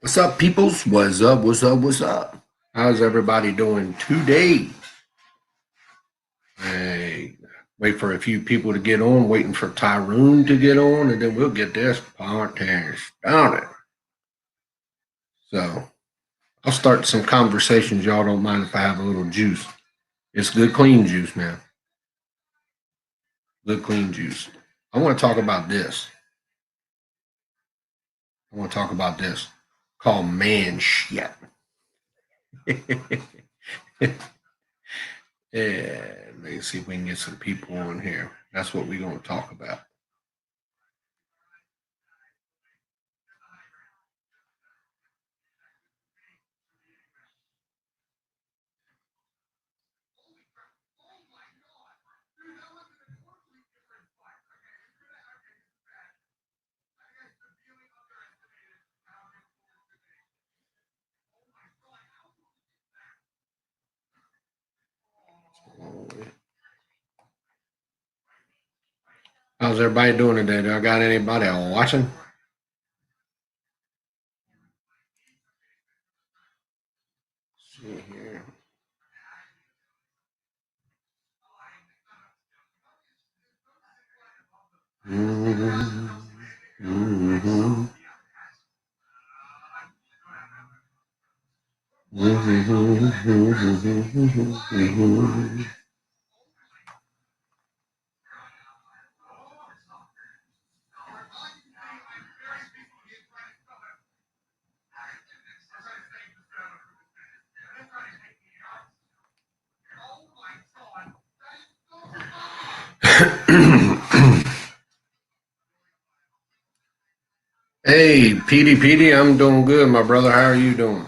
What's up, peoples? What's up? What's up? What's up? How's everybody doing today? Hey, wait for a few people to get on, waiting for Tyrone to get on, and then we'll get this podcast started. So I'll start some conversations. Y'all don't mind if I have a little juice. It's good, clean juice now. Good, clean juice. I want to talk about this. I want to talk about this called man shit. Yeah, let's see if we can get some people on here. That's what we're going to talk about. How's everybody doing today? Do I got anybody watching? Let's see here. Mm-hmm. Mm-hmm. Mm-hmm. Hey, Petey, I'm doing good, my brother. How are you doing?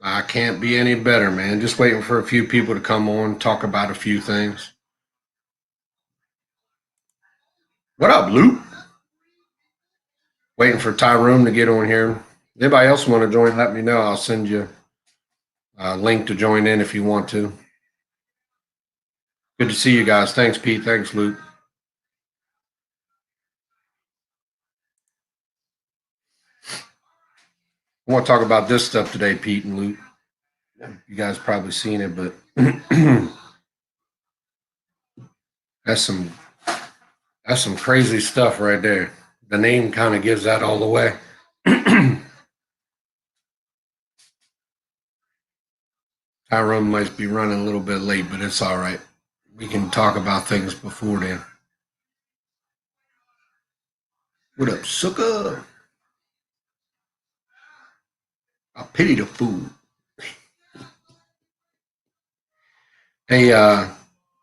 I can't be any better, man. Just waiting for a few people to come on, talk about a few things. What up, Luke? Waiting for Tyrone to get on here. Anybody else want to join? Let me know. I'll send you a link to join in if you want to. Good to see you guys. Thanks, Pete. Thanks, Luke. I want to talk about this stuff today, Pete and Luke. You guys probably seen it, but that's some crazy stuff right there. The name kind of gives that all away. Tyrone might be running a little bit late, but it's all right. We can talk about things before then. What up, sucker? I pity the fool. Hey,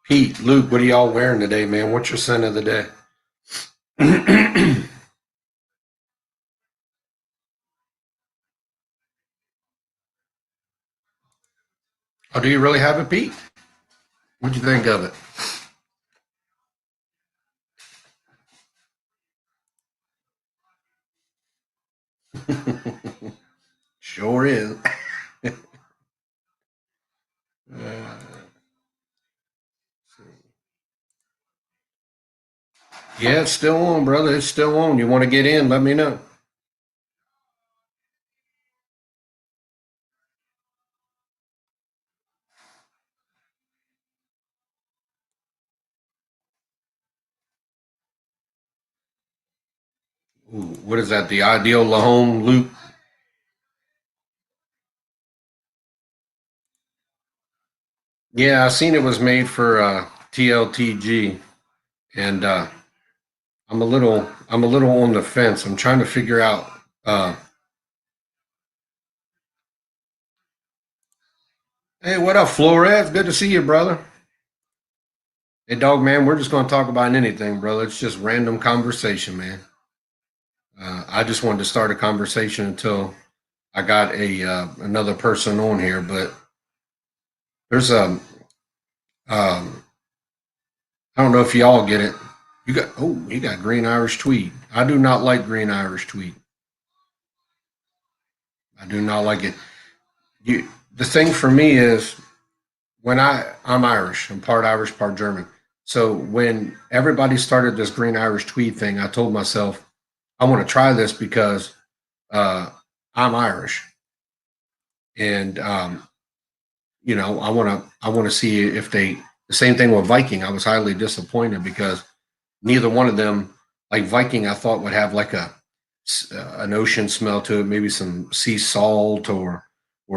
Pete, Luke, what are y'all wearing today, man? What's your scent of the day? Oh, do you really have it, Pete? What'd you think of it? Sure is. Yeah, it's still on, brother. It's still on. You want to get in? Let me know. Ooh, what is that? The ideal Lahome loop? Yeah, I seen it was made for TLTG, and I'm a little on the fence. I'm trying to figure out. Hey, what up, Flores? Good to see you, brother. Hey, dog, man. We're just going to talk about anything, brother. It's just random conversation, man. I just wanted to start a conversation until I got a another person on here, but there's a I don't know if y'all get it. You got green Irish tweed. I do not like green Irish tweed. I do not like it. The thing for me is when I'm Irish, I'm part Irish, part German. So when everybody started this green Irish tweed thing, I told myself I want to try this because I'm Irish, and I want to see if they. The same thing with Viking. I was highly disappointed because neither one of them, like Viking, I thought would have like an ocean smell to it, maybe some sea salt or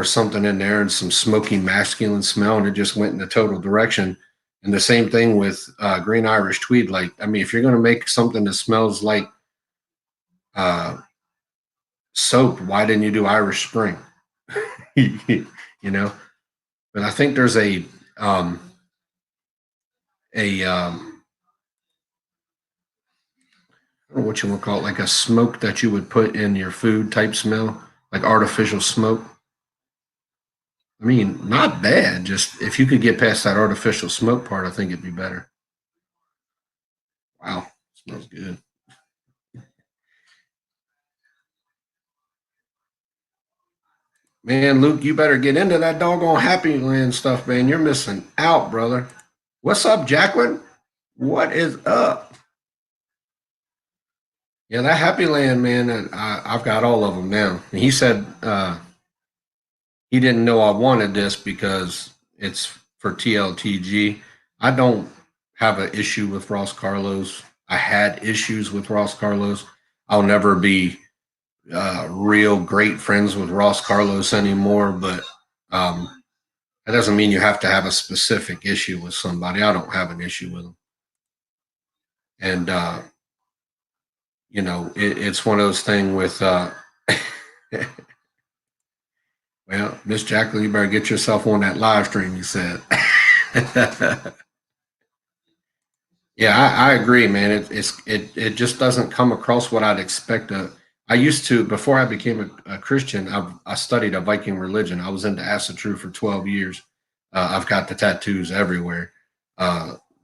something in there, and some smoky masculine smell, and it just went in the total direction. And the same thing with Green Irish Tweed. Like, I mean, if you're going to make something that smells like uh, soap, why didn't you do Irish Spring? you know, but I think there's um, a I don't know what you want to call it, like a smoke that you would put in your food type smell, like artificial smoke. I mean, not bad. Just if you could get past that artificial smoke part, I think it'd be better. Wow, smells good. Man, Luke, you better get into that doggone Happy Land stuff, man. You're missing out, brother. What's up, Jacqueline? What is up? Yeah, that Happy Land, man, I've got all of them now. And he said he didn't know I wanted this because it's for TLTG. I don't have an issue with Ross Carlos. I had issues with Ross Carlos. I'll never be real great friends with Ross Carlos anymore, but that doesn't mean you have to have a specific issue with somebody. I don't have an issue with them. And, it's one of those things with, well, Miss Jacqueline, you better get yourself on that live stream, you said. Yeah, I agree, man. It just doesn't come across what I'd expect. I used to before I became a Christian. I studied a Viking religion. I was into Asatru for 12 years. I've got the tattoos everywhere.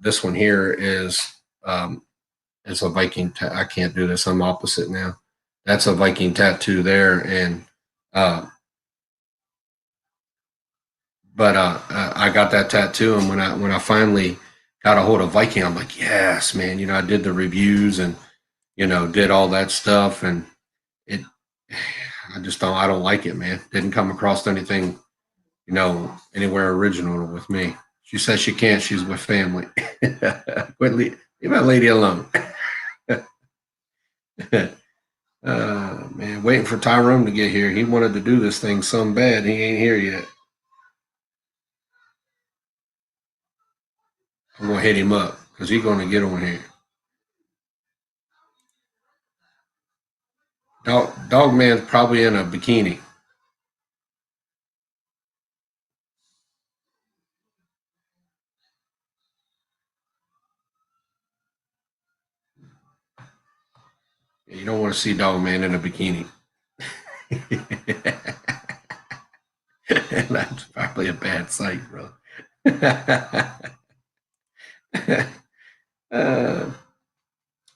This one here is a Viking. I can't do this. I'm opposite now. That's a Viking tattoo there, and uh, but I got that tattoo, and when I finally got a hold of Viking, I'm like, yes, man. I did the reviews and did all that stuff, and it. I don't like it, man. Didn't come across anything, anywhere original with me. She says she can't. She's with family. Leave that lady alone. Man, waiting for Tyrone to get here. He wanted to do this thing so bad. He ain't here yet. I'm gonna hit him up because he's gonna get on here. Dog Man's probably in a bikini. You don't want to see Dog Man in a bikini. That's probably a bad sight, bro. uh,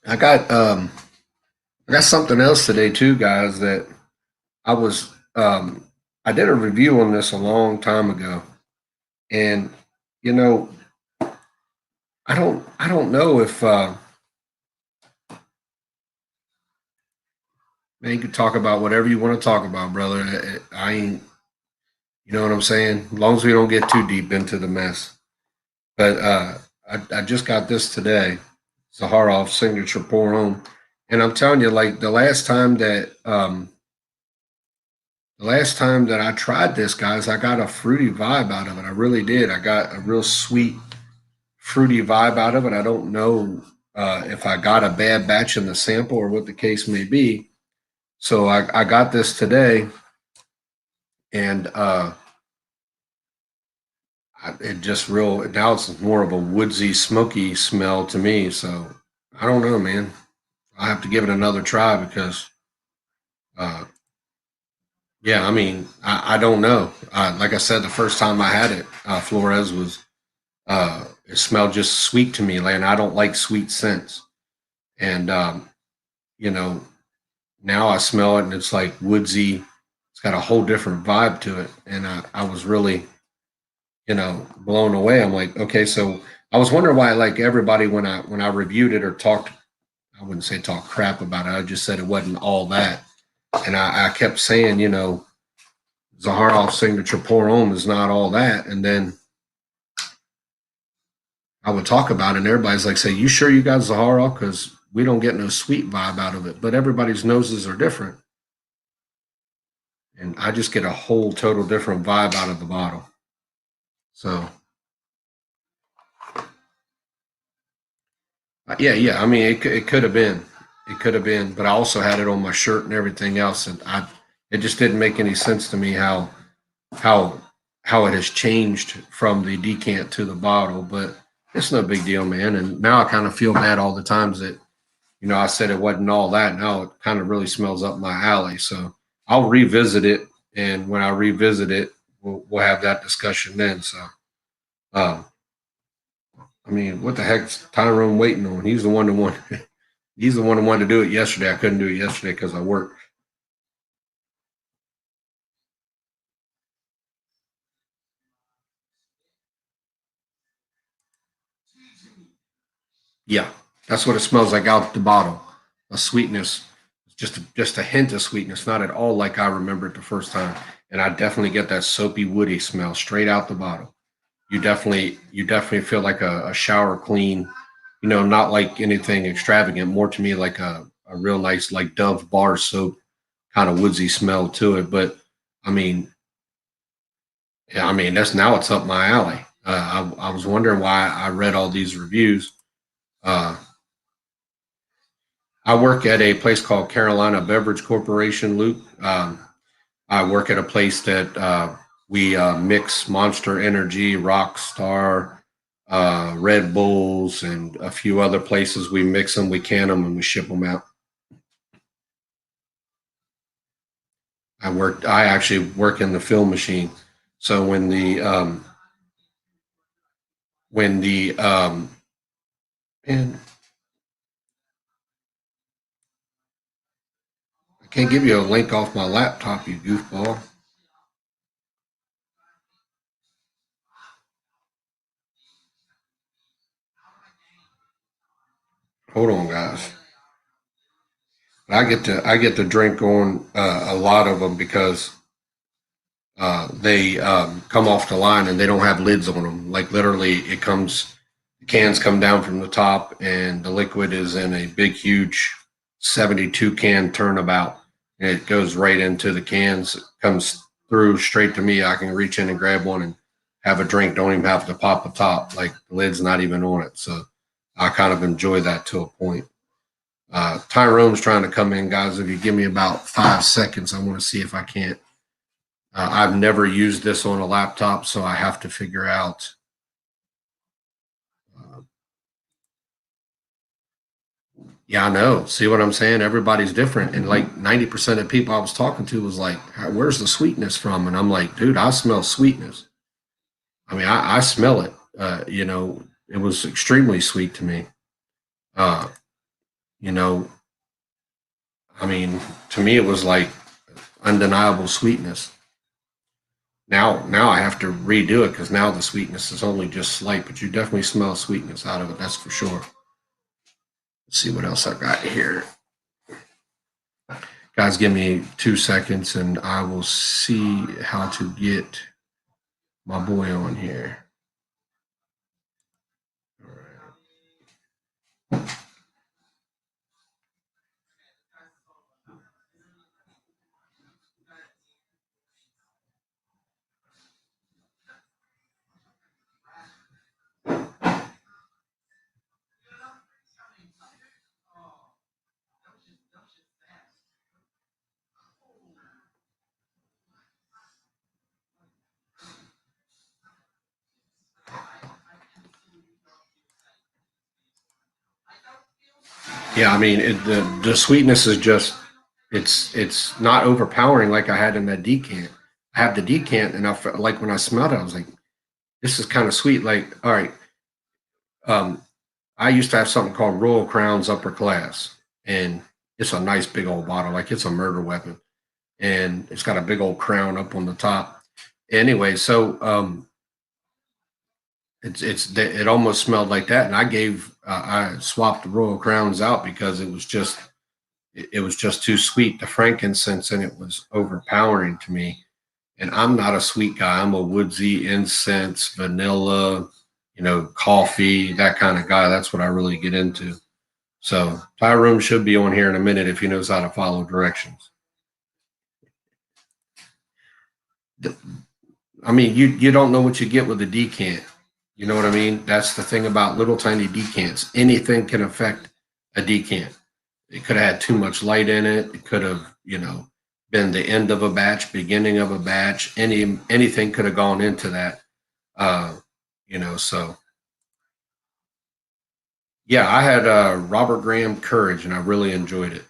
I got I got something else today too, guys. That I was I did a review on this a long time ago, and you know I don't know if man, you can talk about whatever you want to talk about, brother. I ain't, you know what I'm saying? As long as we don't get too deep into the mess. But I just got this today, Zaharoff signature pour home, and I'm telling you, like the last time that I tried this, guys, I got a fruity vibe out of it. I really did. I got a real sweet, fruity vibe out of it. I don't know if I got a bad batch in the sample or what the case may be. So I got this today, and it just real now it's more of a woodsy, smoky smell to me. So I don't know, man. I have to give it another try because, uh, yeah, I mean, I don't know. Like I said, the first time I had it, Flores was it smelled just sweet to me, and I don't like sweet scents. And you know, now I smell it, and it's like woodsy. It's got a whole different vibe to it, and I was really blown away. I'm like, okay, so I was wondering why, like everybody, when I reviewed it or talked, I wouldn't say talk crap about it. I just said it wasn't all that. And I kept saying, you know, Zaharoff signature pour on is not all that. And then I would talk about it, and everybody's like, say, you sure you got Zaharoff? Because we don't get no sweet vibe out of it. But everybody's noses are different. And I just get a whole total different vibe out of the bottle. So, yeah. I mean, it could have been. It could have been. But I also had it on my shirt and everything else. And it just didn't make any sense to me how how it has changed from the decant to the bottle, but it's no big deal, man. And now I kind of feel bad all the times that, you know, I said it wasn't all that. Now it kind of really smells up my alley. So I'll revisit it, and when I revisit it, we'll have that discussion then. So, um, I mean, what the heck's Tyrone waiting on? He's the one that wanted. He's the one that wanted to do it yesterday. I couldn't do it yesterday because I worked. Yeah, that's what it smells like out the bottle. A sweetness, just a hint of sweetness, not at all like I remember it the first time. And I definitely get that soapy, woody smell straight out the bottle. You definitely feel like a shower clean. You know, not like anything extravagant. More to me like a real nice like Dove bar soap kind of woodsy smell to it. But I mean, yeah, I mean that's now it's up my alley. I was wondering why I read all these reviews. Uh, I work at a place called Carolina Beverage Corporation, Luke. I work at a place that we mix Monster Energy, Rockstar, Red Bulls, and a few other places. We mix them, we can them, and we ship them out. I actually work in the fill machine. So when the and I can't give you a link off my laptop, you goofball. Hold on, guys. I get to drink on a lot of them because they come off the line and they don't have lids on them. Like literally, the cans come down from the top, and the liquid is in a big, huge 72 can turnabout, and it goes right into the cans. It comes through straight to me. I can reach in and grab one and have a drink. Don't even have to pop the top. Like the lid's not even on it. So I kind of enjoy that to a point. Tyrone's trying to come in, guys. If you give me about 5 seconds, I want to see if I can't. I've never used this on a laptop, so I have to figure out. Uh, yeah, I know. See what I'm saying? Everybody's different, and like 90% of people I was talking to was like, "Where's the sweetness from?" And I'm like, "Dude, I smell sweetness. I mean, I smell it. You know, it was extremely sweet to me. Uh, you know, I mean, to me, it was like undeniable sweetness. Now I have to redo it because now the sweetness is only just slight, but you definitely smell sweetness out of it. That's for sure. Let's see what else I got here. Guys, give me 2 seconds and I will see how to get my boy on here. All right. Yeah, I mean the sweetness is just it's not overpowering like I had in that decant. I have the decant, and I felt like when I smelled it, I was like, this is kind of sweet. Like, all right, um, I used to have something called Royal Crown's Upper Class, and it's a nice big old bottle, like it's a murder weapon, and it's got a big old crown up on the top. Anyway, so it almost smelled like that, and I swapped the Royal Crowns out because it was just it was just too sweet. The frankincense in it was overpowering to me. And I'm not a sweet guy. I'm a woodsy incense, vanilla, coffee, that kind of guy. That's what I really get into. So Tyrone should be on here in a minute if he knows how to follow directions. I mean, you don't know what you get with a decant. You know what I mean? That's the thing about little tiny decants. Anything can affect a decant. It could have had too much light in it. It could have, been the end of a batch, beginning of a batch. Anything could have gone into that. So yeah, I had Robert Graham Courage, and I really enjoyed it.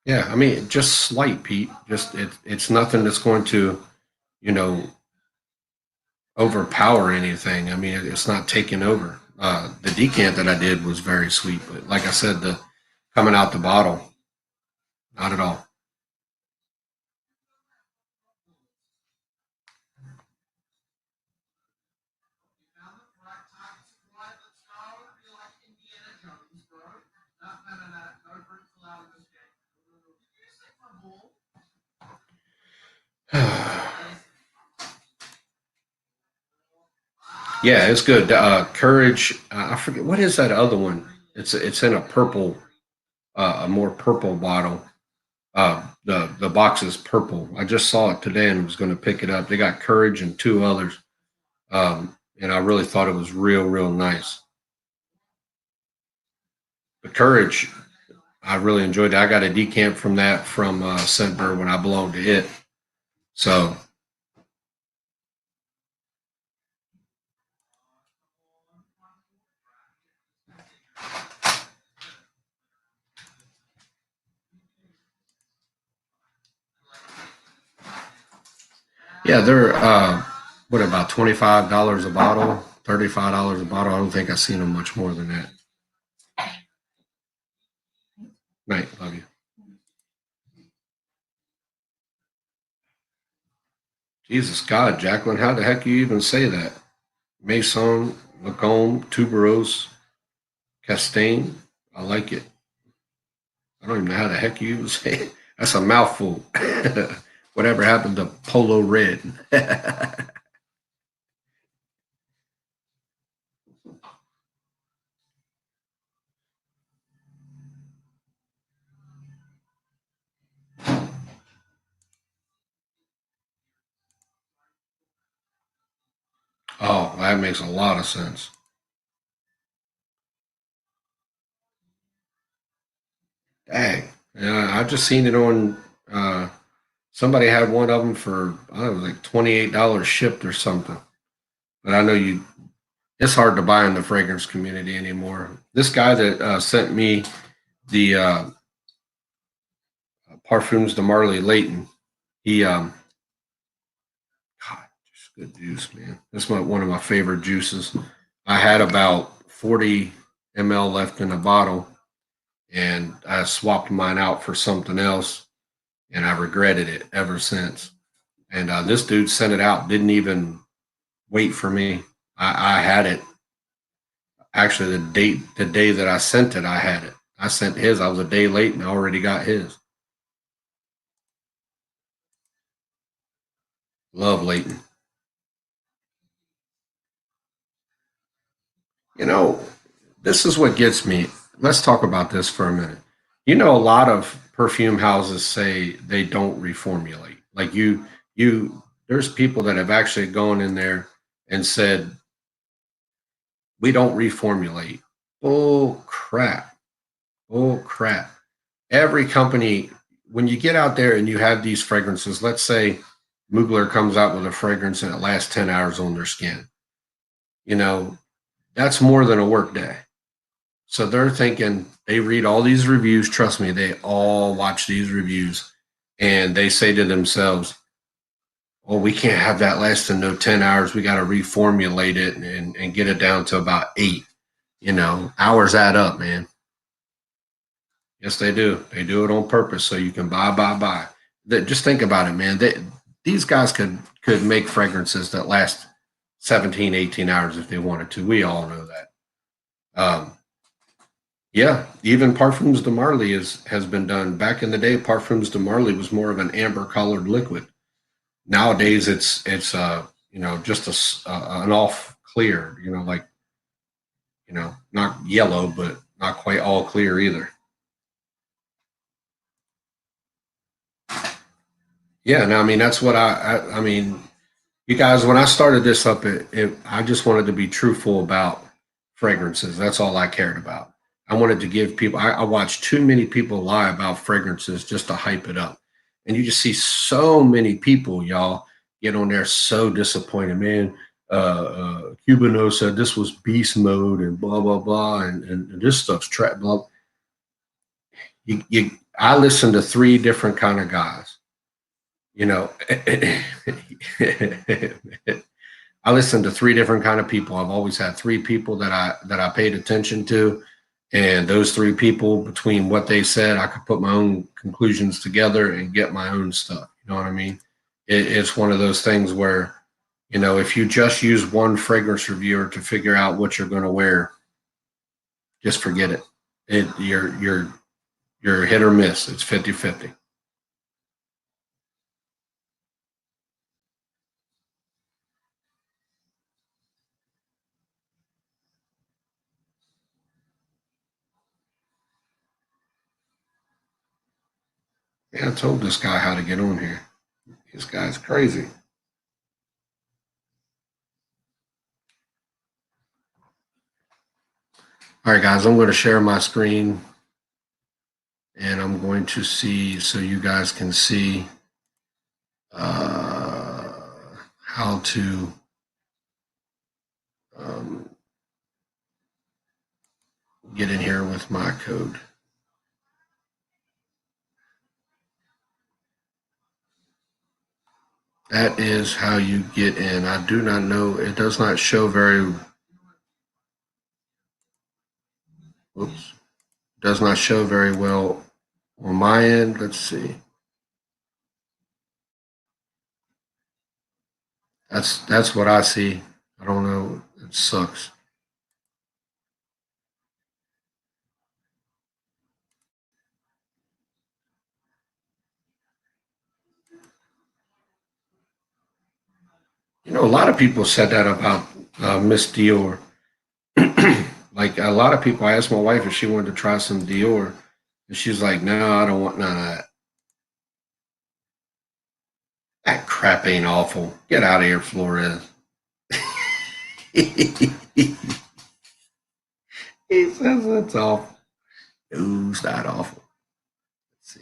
Yeah, I mean, just slight, Pete. Just it's nothing that's going to, you know, overpower anything. I mean, it's not taking over. The decant that I did was very sweet, but like I said, the coming out the bottle, not at all. Yeah, it's good. Courage. I forget what is that other one. It's in a purple, a more purple bottle. The box is purple. I just saw it today and was going to pick it up. They got Courage and two others, and I really thought it was real nice. The Courage, I really enjoyed it. I got a decant from that from Scentbird when I belonged to it. So yeah, they're what about $25 a bottle, $35 a bottle. I don't think I've seen them much more than that. Right, love you. Jesus God, Jacqueline, how the heck you even say that? Maison, Lacombe, Tuberose, Castaigne. I like it. I don't even know how the heck you even say it. That's a mouthful. Whatever happened to Polo Red? Oh, that makes a lot of sense. Dang. Yeah, I just seen it on. Somebody had one of them for I don't know, like $28 shipped or something. But I know you. It's hard to buy in the fragrance community anymore. This guy that sent me the Parfums de Marley Leighton, he God, just good juice, man. That's one of my favorite juices. I had about 40 ml left in a bottle, and I swapped mine out for something else, and I regretted it ever since. And this dude sent it out, didn't even wait for me. I had it actually the day that I sent it. I had it. I sent his. I was a day late, and I already got his. Love Leighton. You know, this is what gets me. Let's talk about this for a minute. A lot of perfume houses say they don't reformulate. Like there's people that have actually gone in there and said we don't reformulate. Oh crap! Oh crap! Every company, when you get out there and you have these fragrances, let's say Mugler comes out with a fragrance and it lasts 10 hours on their skin. You know, that's more than a work day. So they're thinking, they read all these reviews. Trust me, they all watch these reviews and they say to themselves, well, we can't have that less than no 10 hours. We got to reformulate it and get it down to about 8. Hours add up, man. Yes, they do. They do it on purpose so you can buy. Just think about it, man. These guys could make fragrances that last 17, 18 hours if they wanted to. We all know that. Yeah, even Parfums de Marly has been done. Back in the day, Parfums de Marly was more of an amber colored liquid. Nowadays, it's just an off clear. Like not yellow, but not quite all clear either. Yeah, no, I mean that's what I mean. You guys, when I started this up, I just wanted to be truthful about fragrances. That's all I cared about. I wanted to give people. I watched too many people lie about fragrances just to hype it up, and you just see so many people, y'all, get on there so disappointed. Man, Cubano said this was beast mode and blah blah blah, and this stuff's trap. Blah. I listened to three different kind of guys. You know, I listened to three different kind of people. I've always had three people that I paid attention to, and those three people, between what they said, I could put my own conclusions together and get my own stuff. You know what I mean? It's one of those things where, if you just use one fragrance reviewer to figure out what you're going to wear, just forget it. You're hit or miss. It's 50-50. Yeah, I told this guy how to get on here. This guy's crazy. All right, guys, I'm going to share my screen and I'm going to see so you guys can see how to um, get in here with my code. That is how you get in. I do not know. It does not show very. Oops. Does not show very well on my end. Let's see. That's what I see. I don't know. It sucks. A lot of people said that about Miss Dior. Like a lot of people, I asked my wife if she wanted to try some Dior, and she's like, "No, I don't want none of that. That crap ain't awful. Get out of here, Flores." He says it's awful. No, it's not awful. Let's see.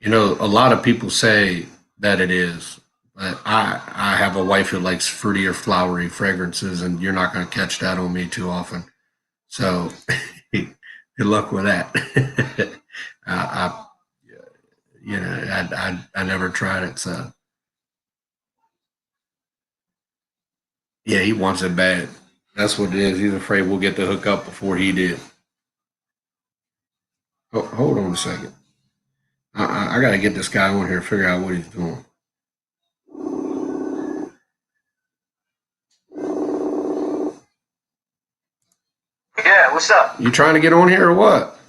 A lot of people say that it is, but I have a wife who likes fruity or flowery fragrances, and you're not going to catch that on me too often. So, good luck with that. I I never tried it, so yeah, he wants it bad. That's what it is. He's afraid we'll get the hook up before he did. Hold on a second. I got to get this guy on here, figure out what he's doing. Yeah, what's up? You trying to get on here or what?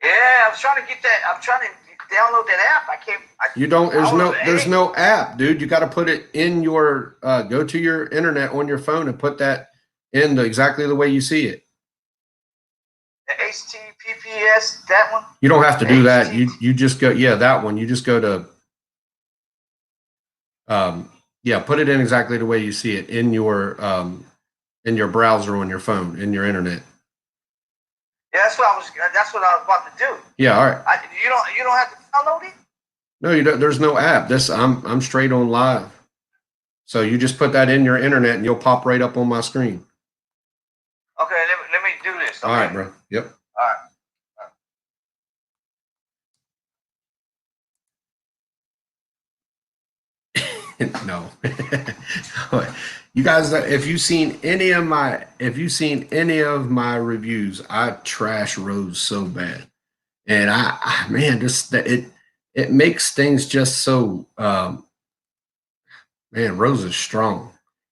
Yeah, I was trying to get that. I'm trying to download that app. I can't. You don't. There's no app, dude. You got to put it in your. Go to your internet on your phone and put that in exactly the way you see it. The HTTPS, that one. You don't have to do that. You just go. Yeah, that one. You just go to. Yeah, put it in exactly the way you see it in your browser on your phone in your internet. Yeah, that's what I was. That's what I was about to do. Yeah, all right. You don't have to download it. No, you don't. There's no app. I'm straight on live. So you just put that in your internet and you'll pop right up on my screen. Okay, let me do this. Okay? All right, bro. Yep. All right. No. You guys, if you've seen any of my reviews, I trash Rose so bad, and man, it makes things just so man, Rose is strong.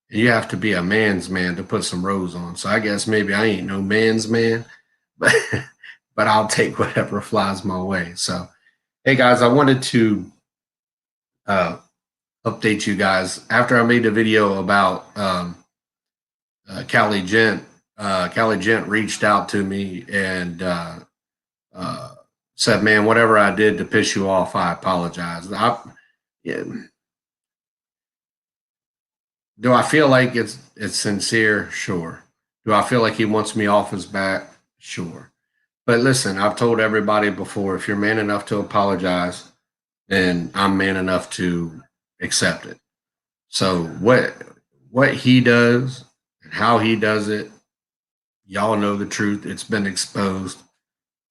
And you have to be a man's man to put some Rose on. So I guess maybe I ain't no man's man, but but I'll take whatever flies my way. So hey guys, I wanted to uh, update you guys after I made the video about Callie Gent. Callie Gent reached out to me and uh, said, "Man, whatever I did to piss you off, I apologize." Yeah, do I feel like it's sincere? Sure. Do I feel like he wants me off his back? Sure. But listen, I've told everybody before, if you're man enough to apologize, then I'm man enough to accept it. So what he does and how he does it, y'all know the truth. It's been exposed.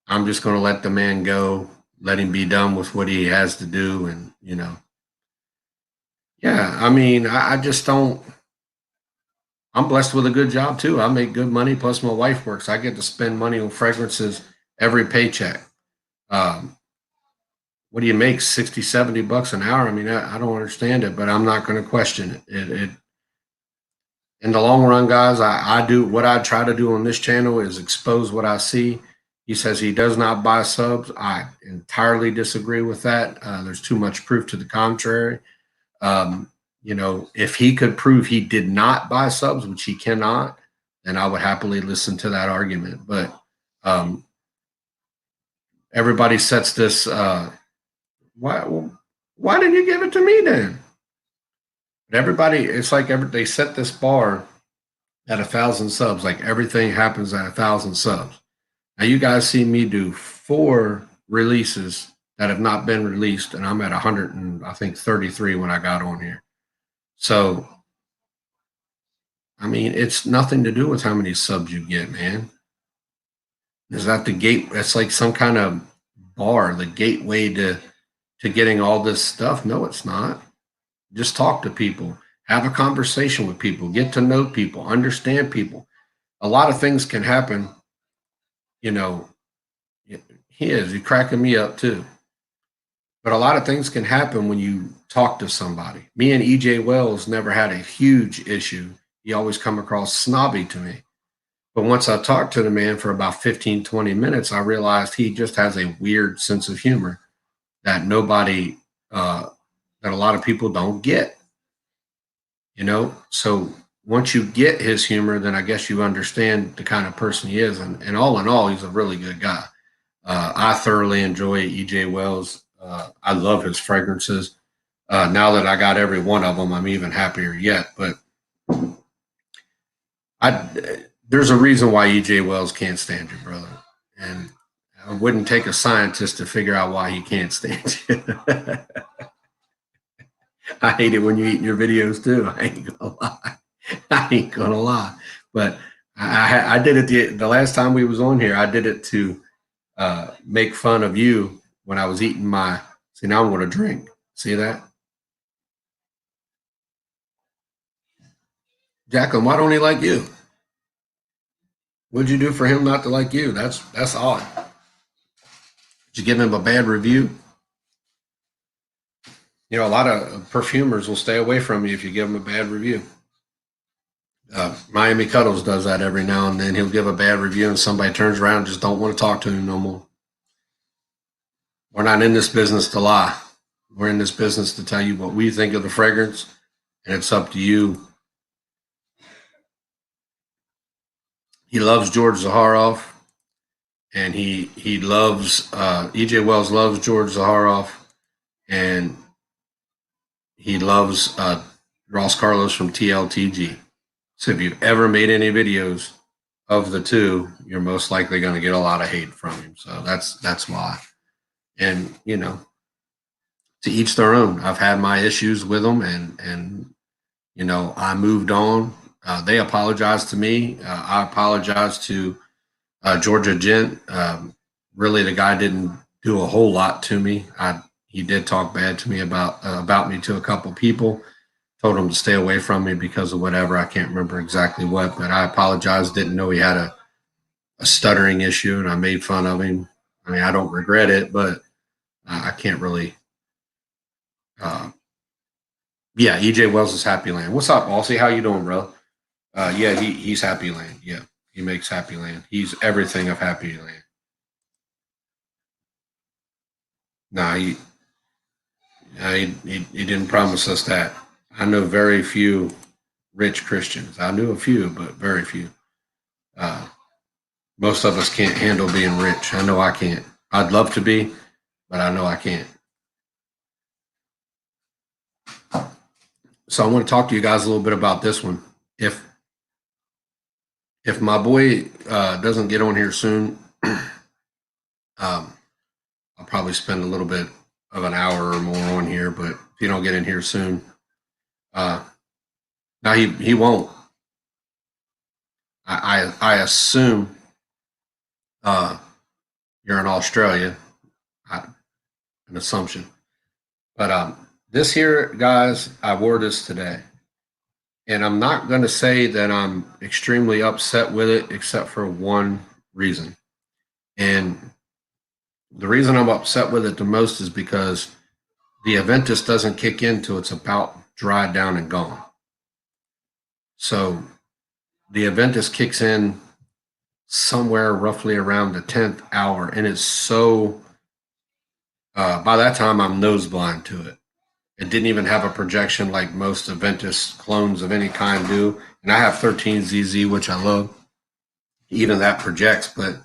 I'm just going to let the man go, let him be done with what he has to do, and yeah. I mean, I just don't. I'm blessed with a good job too. I make good money. Plus, my wife works. I get to spend money on fragrances every paycheck. Um, what do you make? 60, 70 bucks an hour? I mean, I don't understand it, but I'm not going to question it. It in the long run, guys, I do what I try to do on this channel is expose what I see. He says he does not buy subs. I entirely disagree with that. There's too much proof to the contrary. Um, if he could prove he did not buy subs, which he cannot, then I would happily listen to that argument. But everybody sets this. Why didn't you give it to me then? But everybody, it's like they set this bar at 1,000 subs. Like everything happens at 1,000 subs. Now you guys see me do 4 releases that have not been released, and I'm at 100 and I think 33 when I got on here. So, I mean, it's nothing to do with how many subs you get, man. Is that the gate? That's like some kind of bar, the gateway to getting all this stuff. No, it's not. Just talk to people, have a conversation with people, get to know people, understand people. A lot of things can happen. You're cracking me up too. But a lot of things can happen when you talk to somebody. Me and EJ Wells never had a huge issue. He always come across snobby to me. But once I talked to the man for about 15, 20 minutes, I realized he just has a weird sense of humor that that a lot of people don't get. So once you get his humor, then I guess you understand the kind of person he is. And all in all, he's a really good guy. I thoroughly enjoy EJ Wells. I love his fragrances. Now that I got every one of them, I'm even happier yet. But there's a reason why EJ Wells can't stand you, brother. And it wouldn't take a scientist to figure out why he can't stand you. I hate it when you eat in your videos too. I ain't gonna lie. I ain't gonna lie. But I did it the last time we was on here. I did it to make fun of you when I was eating my. See, now I'm going to drink. See that? Jacqueline, why don't he like you? What'd you do for him not to like you? That's odd. Did you give him a bad review? A lot of perfumers will stay away from you if you give them a bad review. Miami Cuddles does that every now and then. He'll give a bad review and somebody turns around and just don't want to talk to him no more. We're not in this business to lie. We're in this business to tell you what we think of the fragrance, and it's up to you. He loves George Zaharoff, and he loves EJ Wells loves George Zaharoff, and he loves Ross Carlos from TLTG. So if you've ever made any videos of the two, you're most likely going to get a lot of hate from him. So that's why. And to each their own. I've had my issues with them, and I moved on. They apologized to me. I apologized to Georgia Gent. Really, the guy didn't do a whole lot to me. He did talk bad to me about me to a couple people. Told him to stay away from me because of whatever. I can't remember exactly what, but I apologized. Didn't know he had a stuttering issue, and I made fun of him. I mean, I don't regret it, but I can't really Yeah, EJ Wells is Happy Land. What's up, Aussie? How you doing, bro? Yeah, he's Happy Land. Yeah, he makes Happy Land. He's everything of Happy Land. Nah, he didn't promise us that. I know very few rich Christians. I knew a few, but very few. Uh, Most of us can't handle being rich. I know I can't. I'd love to be, but I know I can't. So I want to talk to you guys a little bit about this one. If if my boy doesn't get on here soon, I'll probably spend a little bit of an hour or more on here. But if you don't get in here soon, uh, now he won't. I assume uh, you're in Australia. I, an assumption, but this here, guys, I wore this today. And I'm not going to say that I'm extremely upset with it, except for one reason. And the reason I'm upset with it the most is because the Aventus doesn't kick in till it's about dried down and gone. So the Aventus kicks in somewhere roughly around the 10th hour. And it's so, by that time, I'm nose blind to it. It didn't even have a projection like most Aventus clones of any kind do. And I have 13ZZ, which I love. Even that projects, but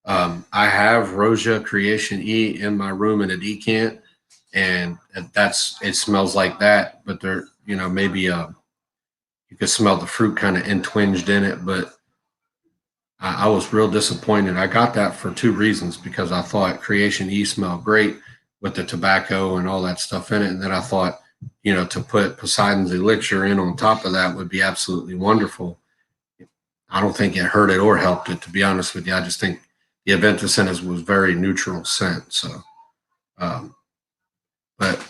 I have Roja Creation E in my room in a decant, and it smells like that. But there, maybe you could smell the fruit kind of entwinged in it. But I was real disappointed. I got that for two reasons because I thought Creation E smelled great with the tobacco and all that stuff in it, and then I thought, to put Poseidon's Elixir in on top of that would be absolutely wonderful. I don't think it hurt it or helped it, to be honest with you. I just think the Aventus was very neutral scent. So, um, but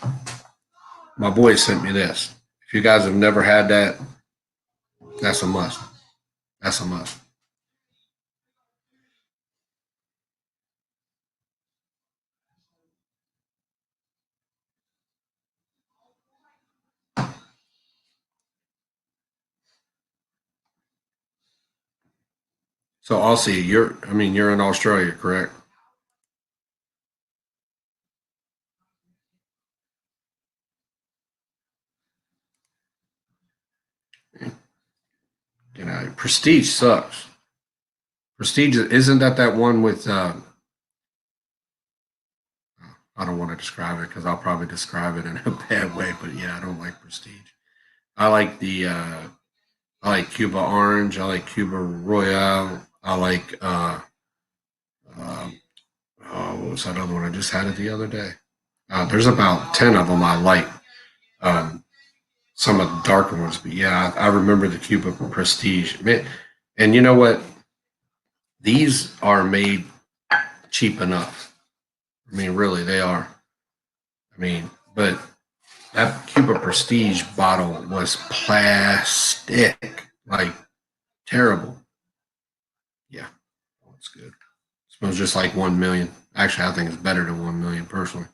my boy sent me this. If you guys have never had that, that's a must. That's a must. So I'll see. You're in Australia, correct? Prestige sucks. Prestige isn't that one with. I don't want to describe it because I'll probably describe it in a bad way. But yeah, I don't like Prestige. I like the. I like Cuba Orange. I like Cuba Royale. I like. Um, what was that other one? I just had it the other day. There's about 10 of them I like. Um, some of the darker ones, but yeah, I remember the Cuba Prestige. Man, and you know what? These are made cheap enough. I mean, really, they are. I mean, but that Cuba Prestige bottle was plastic, like terrible. Yeah, oh, it's good. It smells just like 1 million. Actually, I think it's better than 1 million personally.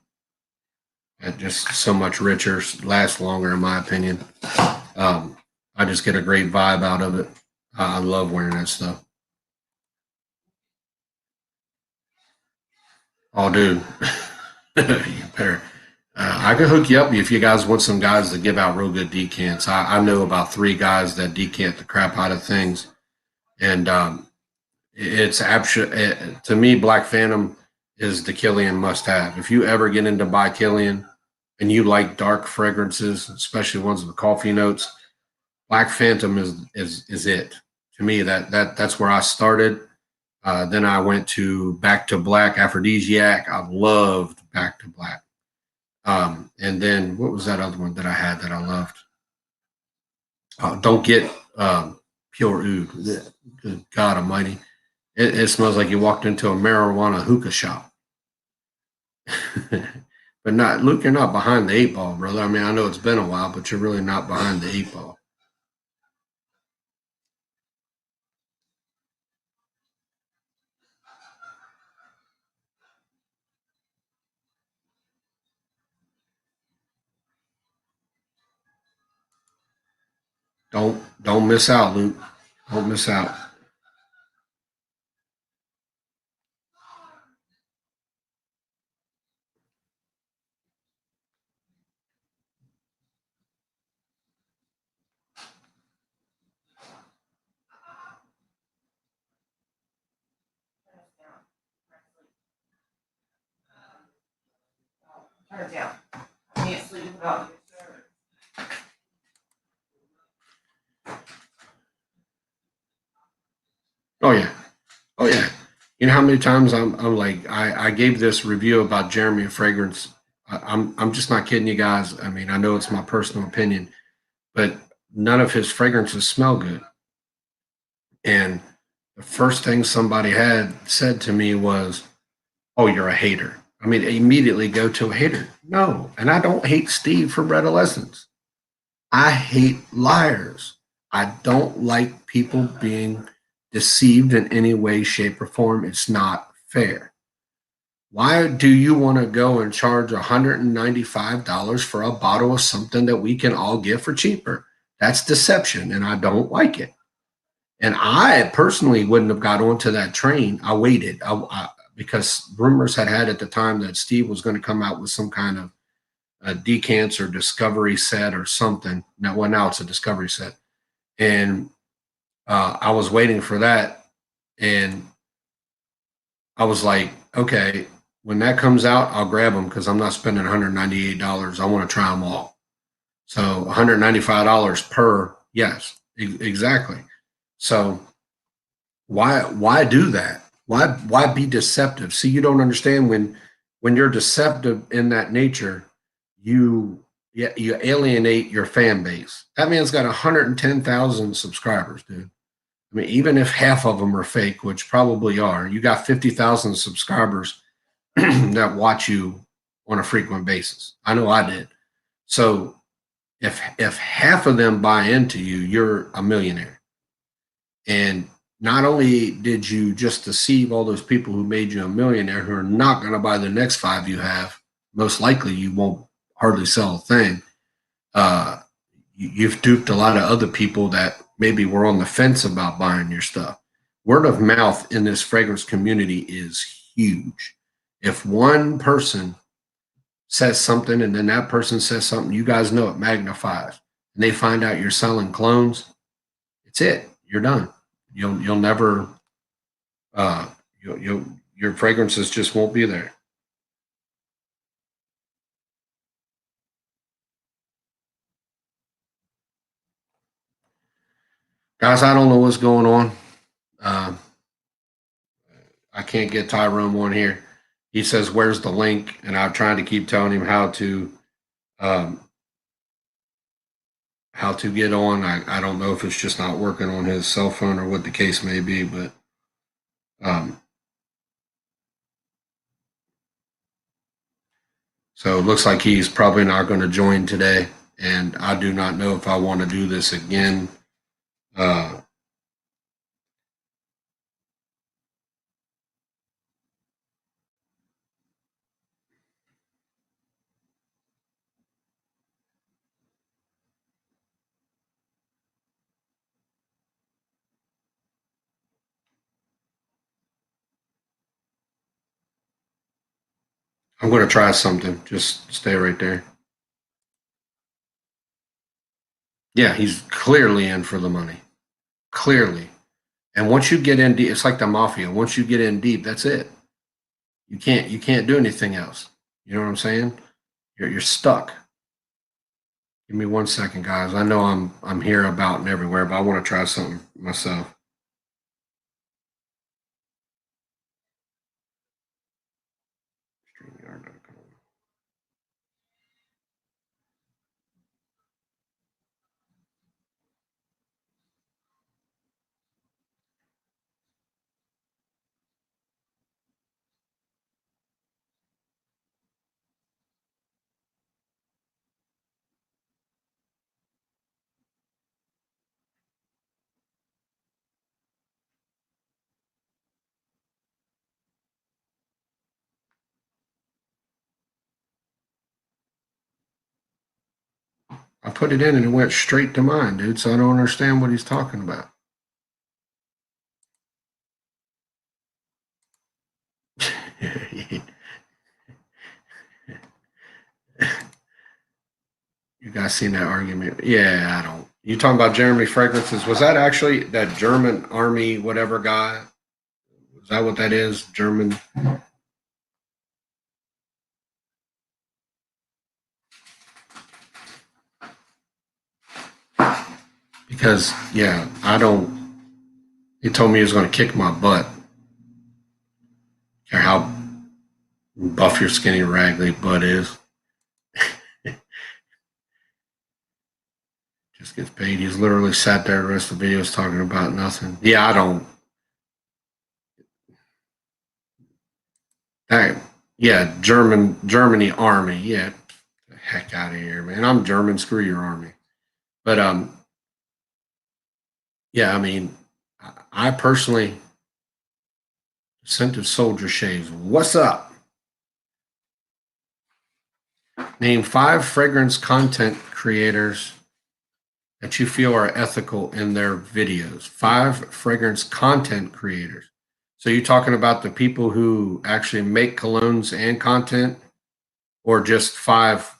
It's just so much richer, lasts longer, in my opinion. Um, I just get a great vibe out of it. I love wearing that stuff. Oh, dude, you better. I could hook you up if you guys want some guys to give out real good decants. I know about three guys that decant the crap out of things, and it's absolutely to me. Black Phantom is the Killian must-have. If you ever get into By Killian and you like dark fragrances, especially ones with coffee notes, Black Phantom is it. To me, that's where I started. Then I went to Back to Black Aphrodisiac. I loved Back to Black. And then what was that other one that I had that I loved? Don't get Pure Oud. Good God Almighty! It smells like you walked into a marijuana hookah shop. But not Luke. You're not behind the eight ball, brother. I mean, I know it's been a while, but you're really not behind the eight ball. Don't miss out, Luke. Don't miss out. Turn it down. I can't sleep without it. Oh yeah. Oh yeah. You know how many times I'm like I gave this review about Jeremy Fragrance. I'm just not kidding you guys. I mean, I know it's my personal opinion, but none of his fragrances smell good. And the first thing somebody had said to me was, "Oh, you're a hater." I mean, immediately go to a hater. No, and I don't hate Steve for Redolescence. I hate liars. I don't like people being deceived in any way, shape, or form. It's not fair. Why do you want to go and charge $195 for a bottle of something that we can all get for cheaper? That's deception, and I don't like it. And I personally wouldn't have got onto that train. I waited because rumors had at the time that Steve was going to come out with some kind of a decants or discovery set or something. Now it's a discovery set, and I was waiting for that, and I was like, okay, when that comes out, I'll grab them because I'm not spending $198. I want to try them all. So $195 per, yes, exactly. So why do that? Why be deceptive? See, you don't understand when you're deceptive in that nature, you yeah, you alienate your fan base. That man's got 110,000 subscribers, dude. I mean, even if half of them are fake, which probably are, you got 50,000 subscribers that watch you on a frequent basis. I know I did. So if half of them buy into you, you're a millionaire. And not only did you just deceive all those people who made you a millionaire who are not going to buy the next five you have, most likely you won't hardly sell a thing. Uh, you've duped a lot of other people that maybe were on the fence about buying your stuff. Word of mouth in this fragrance community is huge. If one person says something and then that person says something, you guys know it magnifies. And they find out you're selling clones, it's it. You're done. You'll never uh you'll your fragrances just won't be there. Guys, I don't know what's going on. Uh, I can't get Tyrone on here. He says, "Where's the link?" And I'm trying to keep telling him um, how to get on. I don't know if it's just not working on his cell phone or what the case may be, but um, so it looks like he's probably not going to join today. And I do not know if I want to do this again. Uh, I'm going to try something. Just stay right there. Yeah, he's clearly in for the money. Clearly. And once you get in deep, it's like the mafia. Once you get in deep, that's it. You can't do anything else. You know what I'm saying? You're stuck. Give me 1 second, guys. I know I'm here about and everywhere, but I want to try something myself. StreamYard.com. put it in and it went straight to mine, dude. So I don't understand what he's talking about. You guys seen that argument? Yeah, I don't. You talking about Jeremy Fragrances? Was that actually that German army whatever guy? Is that what that is? German. Because yeah, I don't. He told me he was going to kick my butt. Care how buff your skinny raggedy butt is. Just gets paid. He's literally sat there the rest of the videos talking about nothing. Yeah, I don't. That, yeah, Germany army. Yeah, the heck out of here, man. I'm German. Screw your army. But yeah. I mean, I personally, scented soldier shaves. What's up? Name 5 fragrance content creators that you feel are ethical in their videos. 5 fragrance content creators. So you're talking about the people who actually make colognes and content, or just 5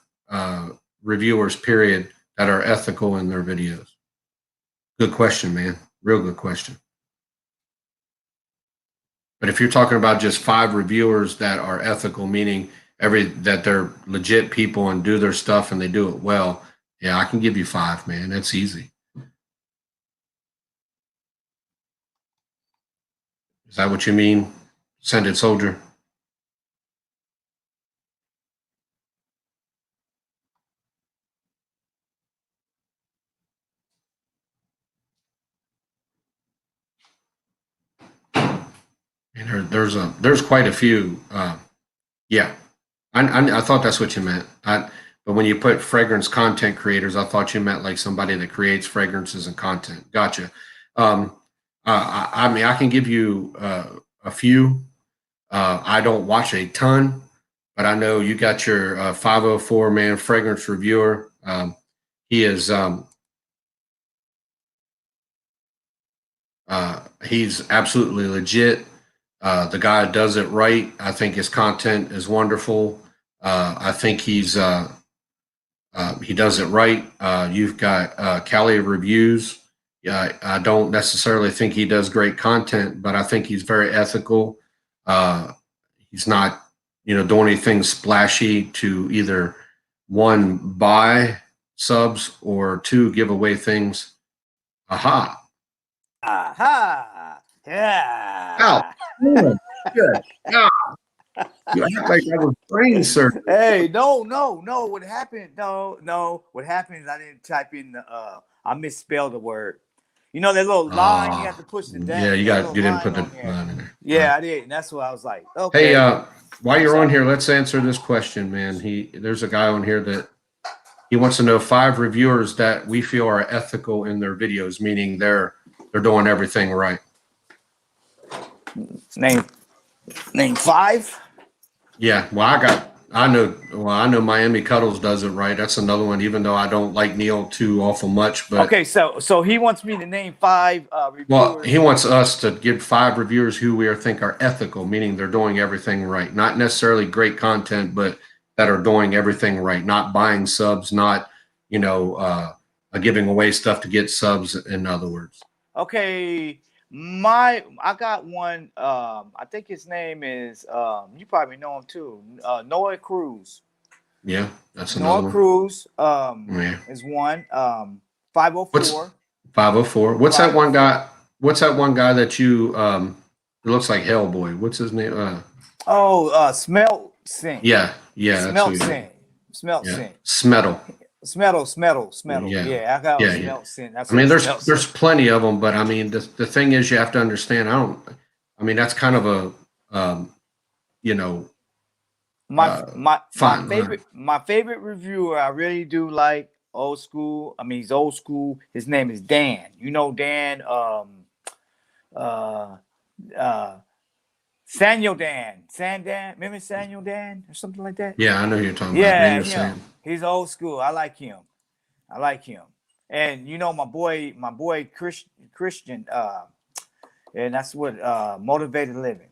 reviewers, period, that are ethical in their videos? Good question, man. Real good question. But if you're talking about just 5 reviewers that are ethical, meaning that they're legit people and do their stuff and they do it well, yeah, I can give you 5, man. That's easy. Is that what you mean, Scented Soldier? And there's quite a few. Yeah, I thought that's what you meant. But when you put fragrance content creators, I thought you meant like somebody that creates fragrances and content. Gotcha. I mean, I can give you a few. I don't watch a ton, but I know you got your 504 man fragrance reviewer. He is he's absolutely legit. The guy does it right. I think his content is wonderful. I think he does it right. You've got Cali Reviews. Yeah, I don't necessarily think he does great content, but I think he's very ethical. He's not, doing anything splashy to either 1, buy subs, or 2, give away things. Aha. Aha. Yeah. Oh, good. Yeah. You act like that was brain surgery. Hey, no. What happened? No. What happened is I didn't type in the I misspelled the word. You know that little line you have to push it down. Yeah, you didn't put the line in there. Yeah, I did. And that's why I was like, okay. Hey, while you're on here, let's answer this question, man. There's a guy on here that he wants to know 5 reviewers that we feel are ethical in their videos, meaning they're doing everything right. Name 5. Yeah, well, I know Miami Cuddles does it right. That's another one, even though I don't like Neil too awful much. But okay, so he wants me to name 5 reviewers. Well, he wants us to give 5 reviewers who we think are ethical, meaning they're doing everything right. Not necessarily great content, but that are doing everything right. Not buying subs, not giving away stuff to get subs. In other words. Okay. I got one. I think his name is you probably know him too. Noah Cruz. Yeah, that's another Noah Cruz. Is one. 504. 504. What's that one guy? What's that one guy that you it looks like Hellboy? What's his name? Smelt Scent. Yeah. Smelt Scent. Smelt Scent. Smeddle. Smeddle. Yeah, I got Smelt Scent. I mean, there's plenty of them, but I mean, the thing is, you have to understand. That's kind of a, my favorite reviewer. I really do like old school. I mean, he's old school. His name is Dan. You know Dan. Samuel Dan. Remember Samuel Dan or something like that? Yeah, I know who you're talking about. Yeah, he's old school. I like him. I like him. And you know, my boy Christian, and that's what Motivated Living.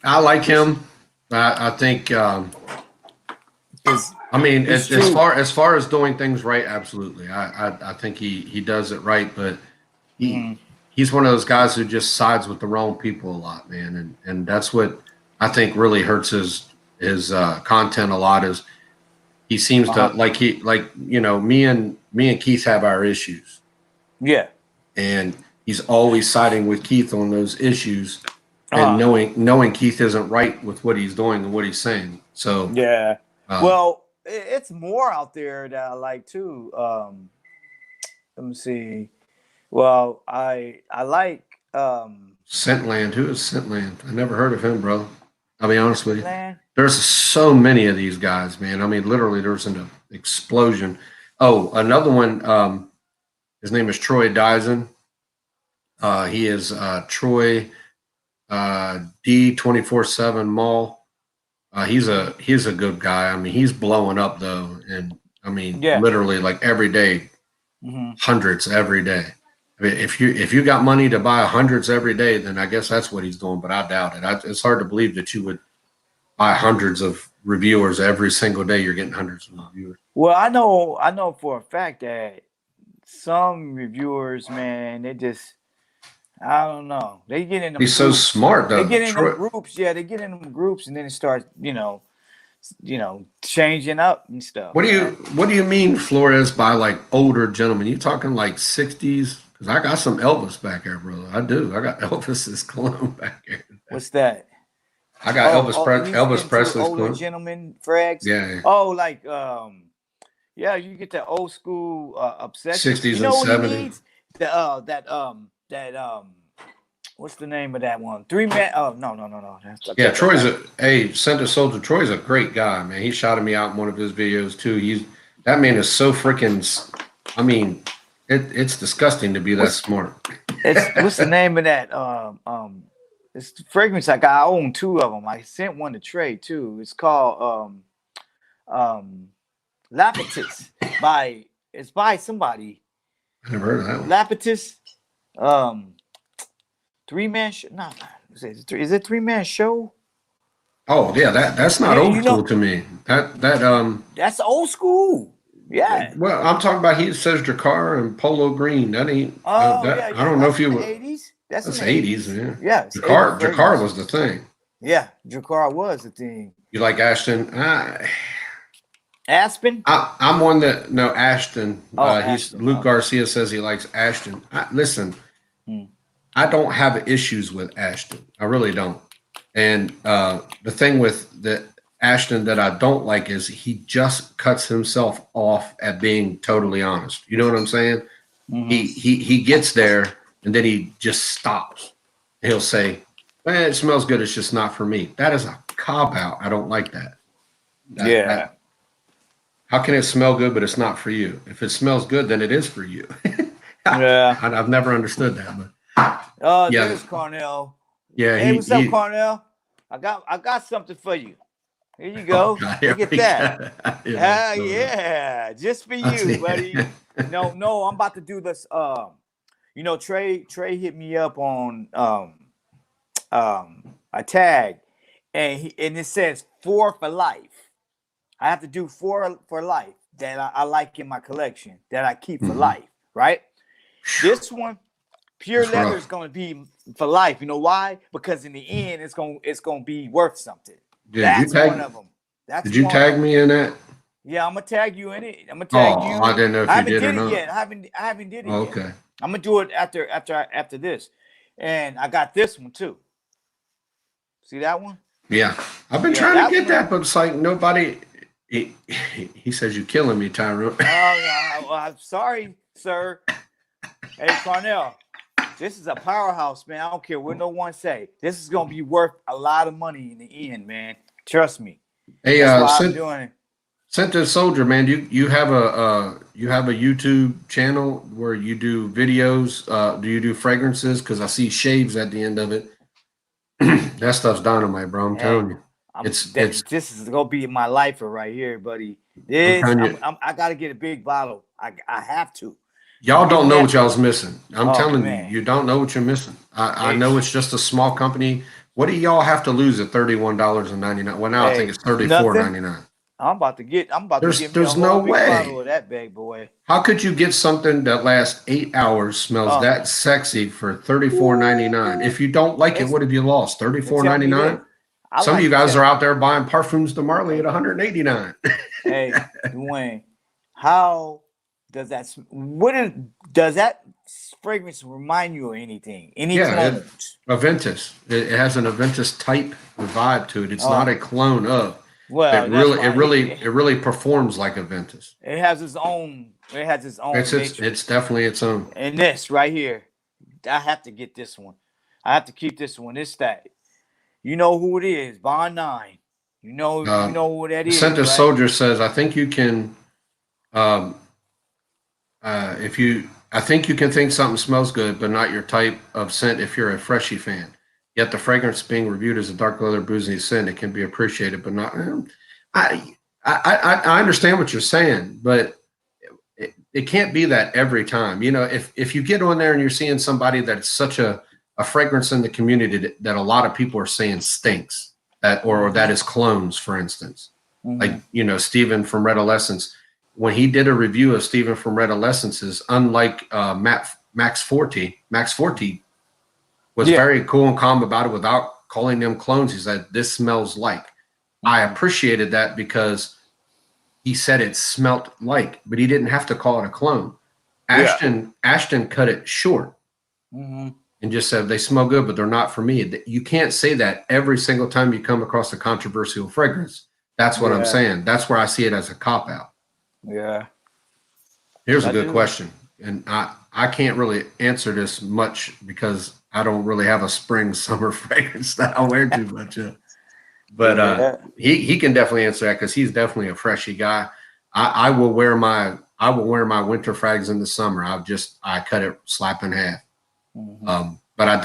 I like him. I think. It's, I mean, it's as true. far as doing things right, absolutely. I think he does it right, but he's one of those guys who just sides with the wrong people a lot, man, and that's what I think really hurts his content a lot. Is he seems to like you know, me and Keith have our issues, Yeah. and he's always siding with Keith on those issues, and knowing Keith isn't right with what he's doing and what he's saying. So Yeah. Well, it's more out there that I like too. Let me see. Well, I like Scentland. Who is Scentland? I never heard of him, bro. I'll be honest with you. Land. There's so many of these guys, man. I mean, literally, there's an explosion. Oh, another one. His name is Troy Dyson. He is Troy D247 Mall. He's a good guy. I mean, he's blowing up though, and I mean, literally like every day, hundreds every day. I mean, if you got money to buy hundreds every day, then I guess that's what he's doing. But I doubt it. It's hard to believe that you would buy hundreds of reviewers every single day. You're getting hundreds of reviewers. Well, I know for a fact that some reviewers, man, they just, I don't know. They get in them He's groups. so smart, though. They get in them groups. Yeah, they get in them groups, and then it starts, you know, changing up and stuff. What do you mean, Flores, by like older gentlemen? You talking like 60s? Because I got some Elvis back there, brother. I do. I got Elvis's cologne back here. What's that? I got Elvis Presley's older cologne. Gentleman frags. Yeah. Oh, like yeah, you get that old school obsession. 60s you know and what 70s. he needs? That what's the name of that one? 3 Man. Oh no. Yeah, Troy's Center Soldier. Troy's a great guy, man. He shouted me out in one of his videos too. That man is so freaking. I mean, it's disgusting to be that smart. What's the name of that? It's the fragrance I got. I own 2 of them. I sent one to Trey too. It's called Lapitus it's by somebody. I never heard of that one. Lapitus, 3-man show. No, is it 3-man show? Oh yeah, that's not old school to me. That's old school. Yeah. Well, I'm talking about he says Drakkar and Polo Green. That ain't. I don't know if you would. 80s. That's 80s, man. Yeah. Drakkar was the thing. Yeah, Drakkar was the thing. You like Ashton? Aspen? I'm one that no Ashton. Ashton. Luke Garcia says he likes Ashton. Listen, I don't have issues with Ashton. I really don't. And the thing with the Ashton that I don't like is he just cuts himself off at being totally honest. You know what I'm saying? He gets there and then he just stops. He'll say, "It smells good. It's just not for me." That is a cop out. I don't like that. How can it smell good, but it's not for you? If it smells good, then it is for you. Yeah. I've never understood that. But there's Cornell. Yeah. Hey, what's up, Cornell? I got something for you. Here you go. Look at that. Yeah. Just for you, buddy. No, I'm about to do this. Trey hit me up on a tag, and it says 4 for life. I have to do 4 for life that I like in my collection that I keep for life, right? This one, pure leather is going to be for life. You know why? Because in the end, it's going to be worth something. That's one of them. Did you tag me in that? Yeah, I'm gonna tag you in it. I'm gonna tag you. I didn't know if you did or not. Yet. I haven't did it yet. Okay. I'm gonna do it after this, and I got this one too. See that one? Yeah, I've been trying to get that, but it's like nobody. He says you're killing me, Tyrone. Oh no, I'm sorry, sir. Hey, Cornell, this is a powerhouse, man. I don't care what no one say. This is gonna be worth a lot of money in the end, man. Trust me. Hey, I'm doing it. Center Soldier, man, you have a YouTube channel where you do videos. Do you do fragrances? Because I see shaves at the end of it. That stuff's dynamite, bro. I'm telling you. This is gonna be my lifer right here, buddy. This, telling you. I got to get a big bottle. I have to. Y'all don't know that- what y'all's missing. I'm Oh, telling man. you, you don't know what you're missing. I know it's just a small company. What do y'all have to lose at $31.99? Well, now I think Hey, it's $34.99. I'm about to get me a There's whole no big way. bottle of that bag, boy. How could you get something that lasts 8 hours, smells Oh. that sexy for $34.99? If you don't like it, It's- what have you lost? $34.99? I Some like of you to guys tell- are out there buying parfums to Marley at $189. Hey, Dwayne, how does does that fragrance remind you of anything? Any Yeah, clones? Aventus. It has an Aventus type vibe to it. It's not a clone of. Well, It that's really, fine. it really performs like Aventus. It has its own. It has its own nature. It's definitely its own. And this right here, I have to get this one. I have to keep this one. It's that. You know who it is? Bond 9. You know who that is. Scented Right? Soldier says, I think you can, I think you can think something smells good, but not your type of scent if you're a Freshie fan. Yet the fragrance being reviewed as a dark leather boozy scent, it can be appreciated, but not. I understand what you're saying, but it can't be that every time. You know, if you get on there and you're seeing somebody that's such a fragrance in the community that a lot of people are saying stinks, or that is clones, for instance, like, you know, Steven from Red Adolescence, when he did a review of Steven from Red Adolescences, unlike Max Forte was very cool and calm about it without calling them clones. He said, this smells like. I appreciated that because he said it smelt like, but he didn't have to call it a clone. Ashton cut it short and just said, they smell good, but they're not for me. You can't say that every single time you come across a controversial fragrance. That's what I'm saying. That's where I see it as a cop-out. Yeah. Here's a good question. And I can't really answer this much because I don't really have a spring summer fragrance that I wear too much of. But he can definitely answer that because he's definitely a Freshie guy. I will wear my winter frags in the summer. I cut it slap in half. But I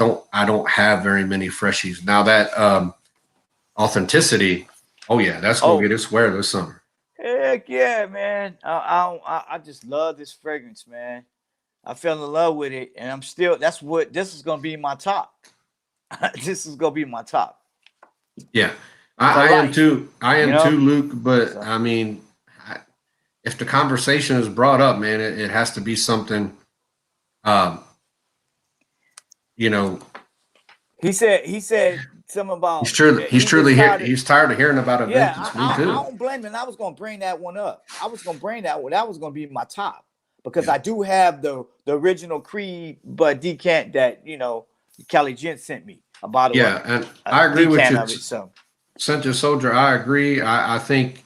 don't have very many Freshies. Now that Authenticity, oh yeah, that's gonna get its wear this summer. Heck yeah, man. I just love this fragrance, man. I fell in love with it, and this is gonna be my top. This is gonna be my top. Yeah. I am too, Luke, but I mean, if the conversation is brought up, man, it has to be something, you know. He said something about he's tired of hearing about Aventus. Yeah, Me too. I don't blame him. I was gonna bring that one up. I was gonna bring that one. That was gonna be my top because I do have the original Creed but decant that Kelly Gent sent me a bottle. Yeah, and I agree with you. So. Scented Soldier, I agree. I think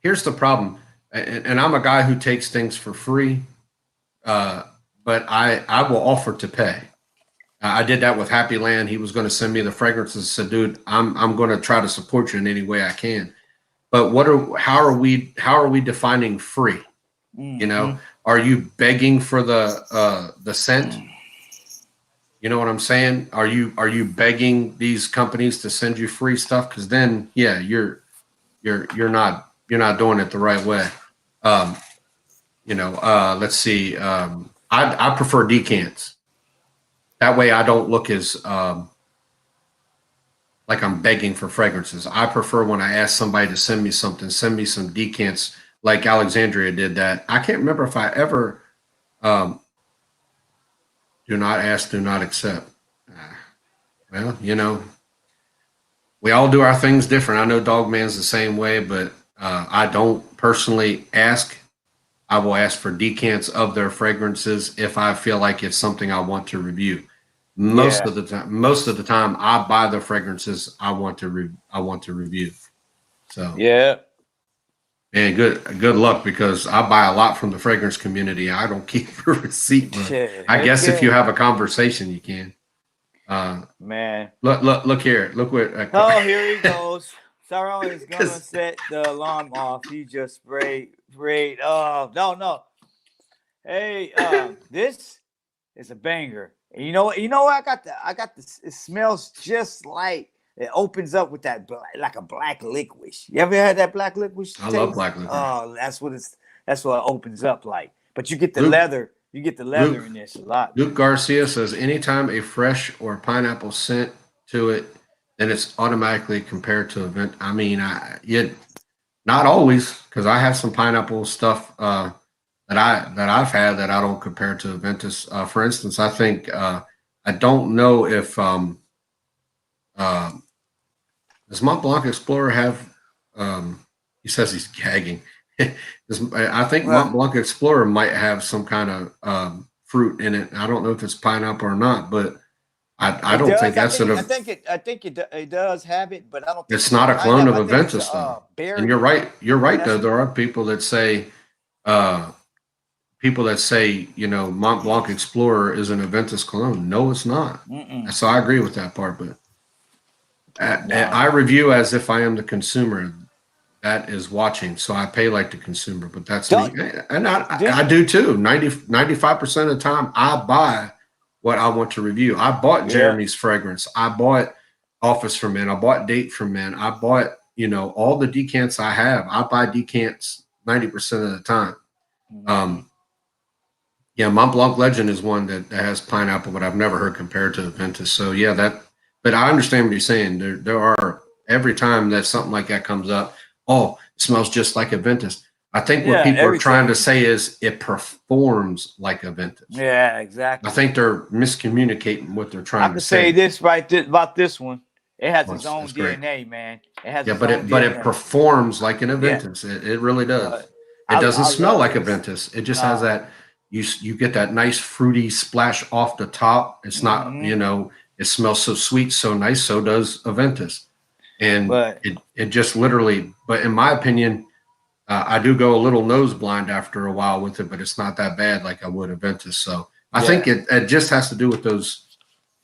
here's the problem, and I'm a guy who takes things for free, but I will offer to pay. I did that with Happy Land. He was going to send me the fragrances. Said, dude, I'm going to try to support you in any way I can. But how are we defining free? You know, are you begging for the scent? You know what I'm saying? Are you begging these companies to send you free stuff? Because then, yeah, you're not doing it the right way. Let's see. I prefer decants. That way, I don't look as like I'm begging for fragrances. I prefer when I ask somebody to send me something, send me some decants, like Alexandria did that. I can't remember if I ever. Do not ask, do not accept. Well, we all do our things different. I know Dogman's the same way, but I don't personally ask. I will ask for decants of their fragrances if I feel like it's something I want to review. Most of the time, I buy the fragrances I want to review. So yeah. Man, good luck because I buy a lot from the fragrance community. I don't keep a receipt. I guess if you have a conversation, you can. Man, look here. Look what. Oh, here he goes. Saron is gonna set the alarm off. He just sprayed. Oh no. Hey, this is a banger. And you know what? I got this. It smells just like It opens up with that like a black licorice. You ever had that black licorice? I love taste? black licorice. Oh, that's what it opens up like. But you get the Luke- leather. You get the leather Luke- in this a lot. Luke Garcia says anytime a fresh or pineapple scent to it, then it's automatically compared to a vent. I mean, not always, because I have some pineapple stuff that I've had that I don't compare to Aventus. For instance, I think I don't know if does Mont Blanc Explorer have? He says he's gagging. I think Mont Blanc Explorer might have some kind of fruit in it. I don't know if it's pineapple or not, but I don't think that's an. I think it does have it, but I don't. Think It's not a clone of Aventus, though. Berry. And you're right. You're right, though. There are people that say, Mont Blanc Explorer is an Aventus clone. No, it's not. Mm-mm. So I agree with that part, but I review as if I am the consumer that is watching. So I pay like the consumer, but that's me. And I do too. 95% of the time I buy what I want to review. I bought Jeremy's fragrance. I bought Office for Men. I bought Date for Men. I bought, all the decants I have. I buy decants 90% of the time. Mont Blanc Legend is one that has pineapple, but I've never heard compared to Aventus. So but I understand what you're saying. There are, every time that something like that comes up, oh, it smells just like Aventus. I think what people are trying to say is it performs like Aventus. Yeah, exactly. I think they're miscommunicating what they're trying to say. I can say this about this one. It has its own DNA, great. Man. It has but it performs like an Aventus. It really does. It doesn't smell like Aventus. It just has that you get that nice fruity splash off the top. It's not, it smells so sweet, so nice. So does Aventus. And it just literally, but in my opinion, I do go a little nose blind after a while with it, but it's not that bad like I would Aventus. So I think it just has to do with those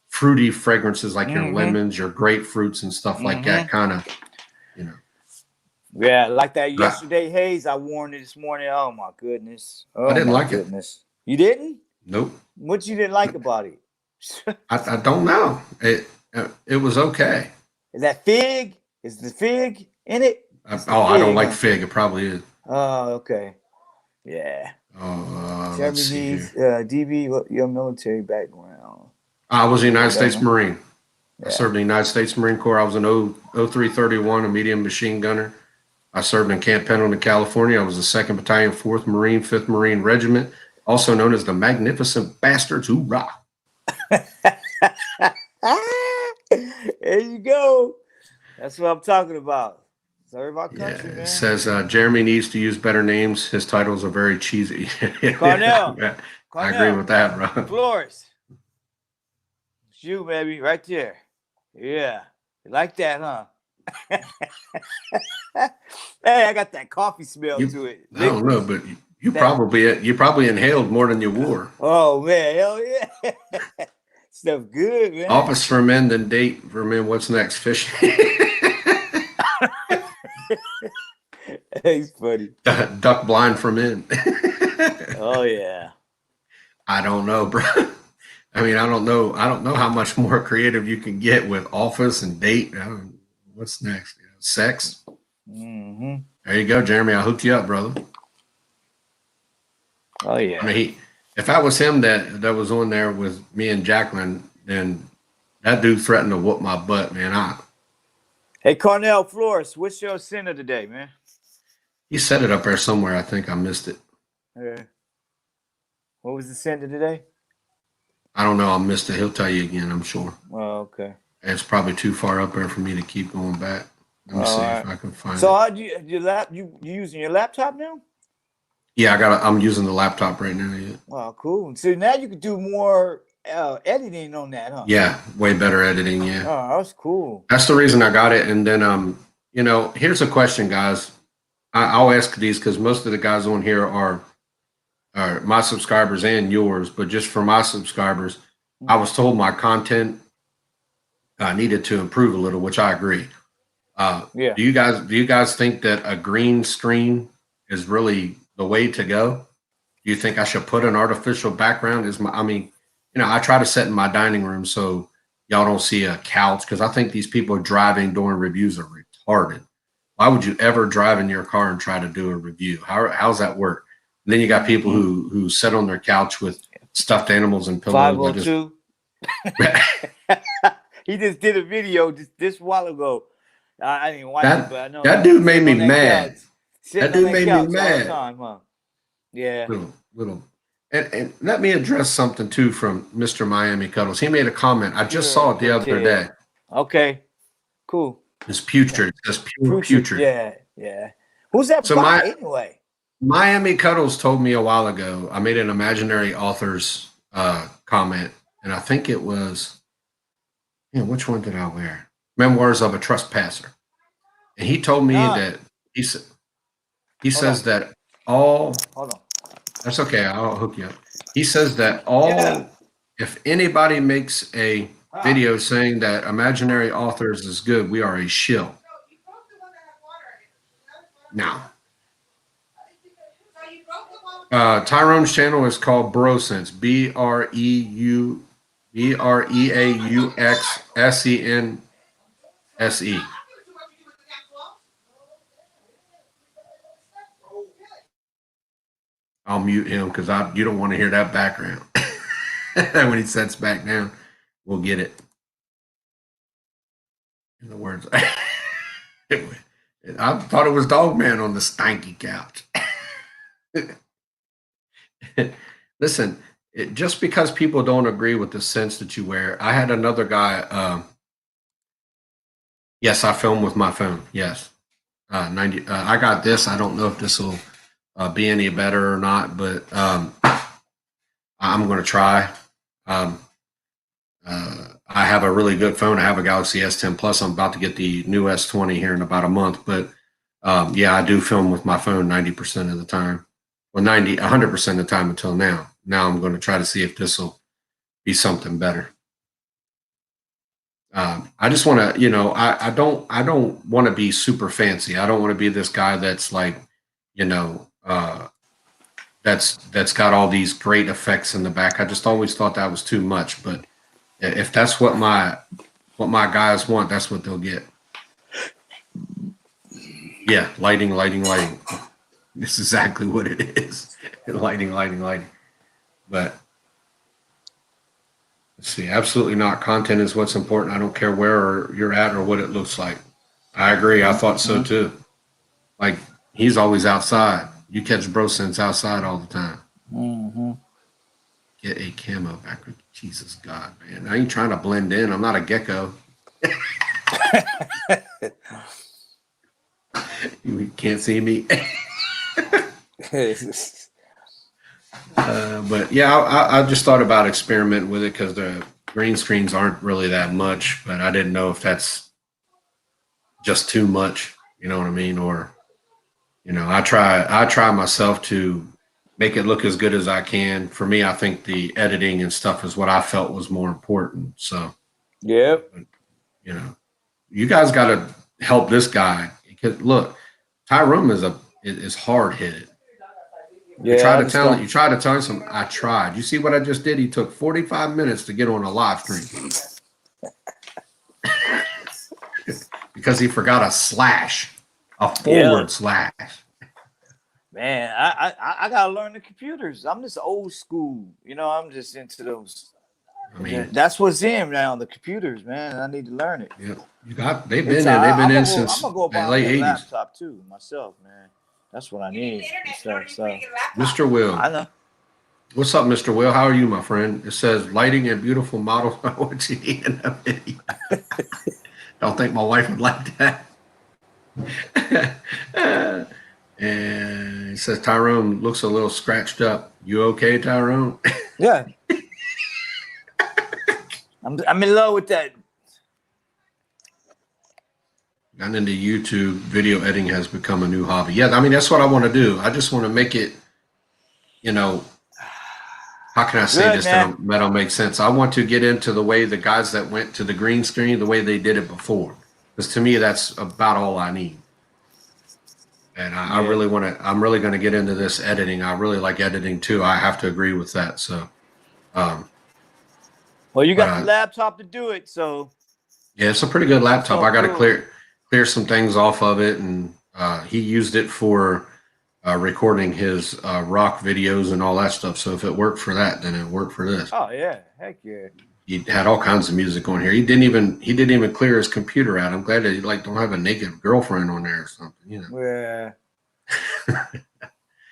fruity fragrances like your lemons, your grapefruits and stuff like that, kind of, Yeah, like that yesterday haze I wore this morning. Oh my goodness. I didn't like it. You didn't? Nope. What you didn't like about it? I don't know. It was okay. Is that fig? Is the fig in it? I don't like fig. It probably is. Oh, okay. Yeah. Let's see here. DB, what your military background? I was a United States Marine. I served in the United States Marine Corps. I was an 0331, a medium machine gunner. I served in Camp Pendleton, California. I was the 2nd Battalion, 4th Marine, 5th Marine Regiment, also known as the Magnificent Bastards. Hoorah! There you go. That's what I'm talking about. Serve our country, man. It says Jeremy needs to use better names. His titles are very cheesy. Cornell. I agree with that, bro. Flores. It's you, baby, right there. Yeah. You like that, huh? Hey, I got that coffee smell to it. I don't know, but you probably inhaled more than you wore. Oh man, hell yeah. Stuff good, man. Office for Men, then Date for Men. What's next? Fishing. He's funny. Duck Blind for Men. Oh yeah. I don't know, bro. I mean, I don't know how much more creative you can get with Office and Date. What's next? Sex. Mm-hmm. There you go, Jeremy. I hooked you up, brother. Oh yeah. I mean, if that was him that was on there with me and Jacqueline, then that dude threatened to whoop my butt, man. Hey, Cornell Flores, what's your sin of the day, man? He said it up there somewhere. I think I missed it. Okay. What was the sin of the day? I don't know. I missed it. He'll tell you again, I'm sure. Oh, okay. It's probably too far up there for me to keep going back. Let me see if I can find it. So how do you using your laptop now? Yeah, I'm using the laptop right now. Yeah. Oh, cool. So now you can do more editing on that, huh? Yeah, way better editing. Yeah. Oh, that's cool. That's the reason I got it. And then, here's a question, guys. I'll ask these because most of the guys on here are my subscribers and yours. But just for my subscribers, I was told my content needed to improve a little, which I agree. Yeah. Do you guys think that a green screen is really the way to go? Do you think I should put an artificial background? I try to set in my dining room so y'all don't see a couch, because I think these people driving during reviews are retarded. Why would you ever drive in your car and try to do a review? How's that work? And then you got people who sit on their couch with stuffed animals and pillows. 502. He just did a video this while ago. I didn't watch it, but I know that dude made me mad. That dude made me mad. Time, huh? Yeah. Little. And let me address something too from Mr. Miami Cuddles. He made a comment. I just saw it the other day. Okay. Cool. It's putrid. It's just putrid. Yeah. Who's that So anyway? Miami Cuddles told me a while ago. I made an imaginary author's comment, and I think it was, which one did I wear? Memoirs of a Trespasser. And he told me that he says that all. Hold on. That's okay. I'll hook you up. He says that if anybody makes a video saying that imaginary authors is good, we are a shill. Now, Tyrone's channel is called BroSense. BreauxSense. I'll mute him because you don't want to hear that background. When he sets back down, we'll get it. In the words, I thought it was Dogman on the stanky couch. Listen, just because people don't agree with the sense that you wear, I had another guy. Yes, I film with my phone. Yes, 90. I got this. I don't know if this will be any better or not, but I'm going to try. I have a really good phone. I have a Galaxy S10 Plus. I'm about to get the new S20 here in about a month, but I do film with my phone 90% of the time. Well, 100% of the time until now. Now I'm going to try to see if this will be something better. I just want to, I don't want to be super fancy. I don't want to be this guy that's like, that's got all these great effects in the back. I just always thought that was too much. But if that's what my guys want, that's what they'll get. Yeah, lighting. This is exactly what it is. Lighting. But let's see. Absolutely not. Content is what's important. I don't care where you're at or what it looks like. I agree. I thought so too. Like, he's always outside. You catch BroSense outside all the time. Mm-hmm. Get a camo background. Jesus God, man. I ain't trying to blend in. I'm not a gecko. You can't see me. But yeah, I just thought about experimenting with it because the green screens aren't really that much, but I didn't know if that's just too much, you know what I mean? Or, I try myself to make it look as good as I can. For me, I think the editing and stuff is what I felt was more important. So, yep. You guys got to help this guy because look, Tyrone is hard headed. Yeah, you try to tell him something. I tried. You see what I just did? He took 45 minutes to get on a live stream because he forgot a slash, a forward slash. Man, I gotta learn the computers. I'm just old school. I'm just into those. I mean, that's what's in now. The computers, man. I need to learn it. Yeah, they've been there. They've been in since I'm gonna go buy late a 80s. laptop too myself, man. That's what I need. So. Mr. Will. I know. What's up, Mr. Will? How are you, my friend? It says lighting and beautiful model. What you need in a video. Don't think my wife would like that. And it says Tyrone looks a little scratched up. You okay, Tyrone? Yeah. I'm in love with that. Gotten into YouTube. Video editing has become a new hobby. Yeah, I mean, that's what I want to do. I just want to make it, how can I say this that'll make sense? I want to get into the way the guys that went to the green screen, the way they did it before. Because to me, that's about all I need. And I really want to, I'm really going to get into this editing. I really like editing too. I have to agree with that. So, Well, Well, you got But, the laptop to do it, so yeah, it's a pretty good laptop. So I got to cool. clear some things off of it, and he used it for recording his rock videos and all that stuff. So if it worked for that, then it worked for this. oh yeah, heck yeah. He had all kinds of music on here. He didn't even clear his computer out. I'm glad that he like don't have a naked girlfriend on there or something, you know. Yeah.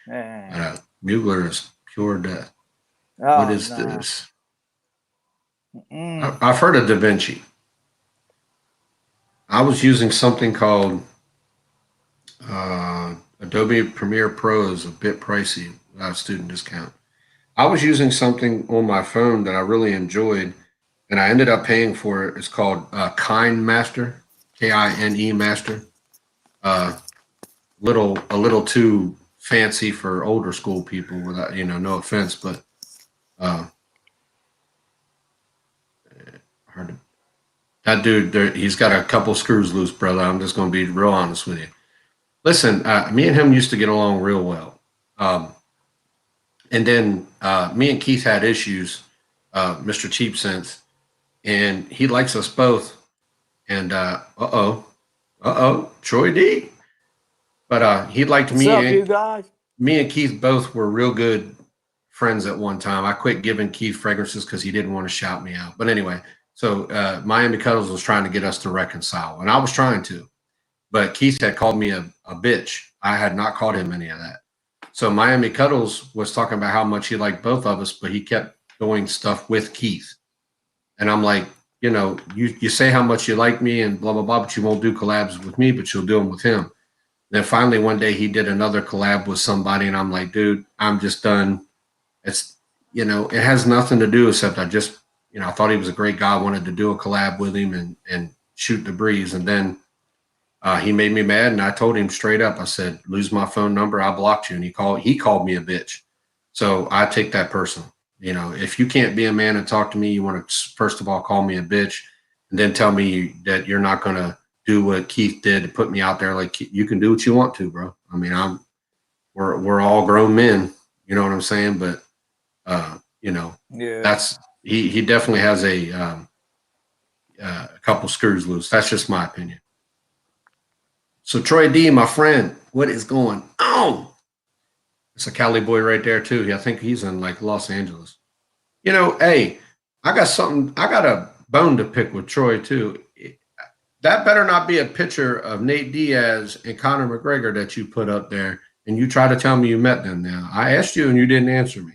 Man. Mugler is pure death. Oh, What is nah. this? Mm. I've heard of DaVinci. I was using something called Adobe Premiere Pro is a bit pricey without student discount. I was using something on my phone that I really enjoyed, and I ended up paying for it. It's called Kine Master, Kine Master. A little too fancy for older school people. Without no offense, but hard to, that dude, he's got a couple screws loose, brother. I'm just going to be real honest with you. Listen, me and him used to get along real well. And then me and Keith had issues, Mr. Cheap Sense, and he likes us both. And Troy D. But he liked What's me. up, you guys? Me and Keith both were real good friends at one time. I quit giving Keith fragrances because he didn't want to shout me out. But anyway, so Miami Cuddles was trying to get us to reconcile, and I was trying to. But Keith had called me a bitch. I had not called him any of that. So Miami Cuddles was talking about how much he liked both of us, but he kept doing stuff with Keith. And I'm like, you say how much you like me and blah, blah, blah, but you won't do collabs with me, but you'll do them with him. Then finally one day he did another collab with somebody, and I'm like, dude, I'm just done. It's, it has nothing to do except I just, I thought he was a great guy. I wanted to do a collab with him and shoot the breeze. And then he made me mad, and I told him straight up. I said, lose my phone number. I blocked you. And he called me a bitch. So I take that personal. If you can't be a man and talk to me, you want to first of all call me a bitch, and then tell me that you're not going to do what Keith did to put me out there. Like, you can do what you want to, bro. I mean, we're all grown men. You know what I'm saying? But Yeah. that's he definitely has a couple screws loose. That's just my opinion. So Troy D, my friend, what is going on? It's a Cali boy right there too. I think he's in like Los Angeles. Hey, I got a bone to pick with Troy too. That better not be a picture of Nate Diaz and Conor McGregor that you put up there and you try to tell me you met them now. I asked you and you didn't answer me.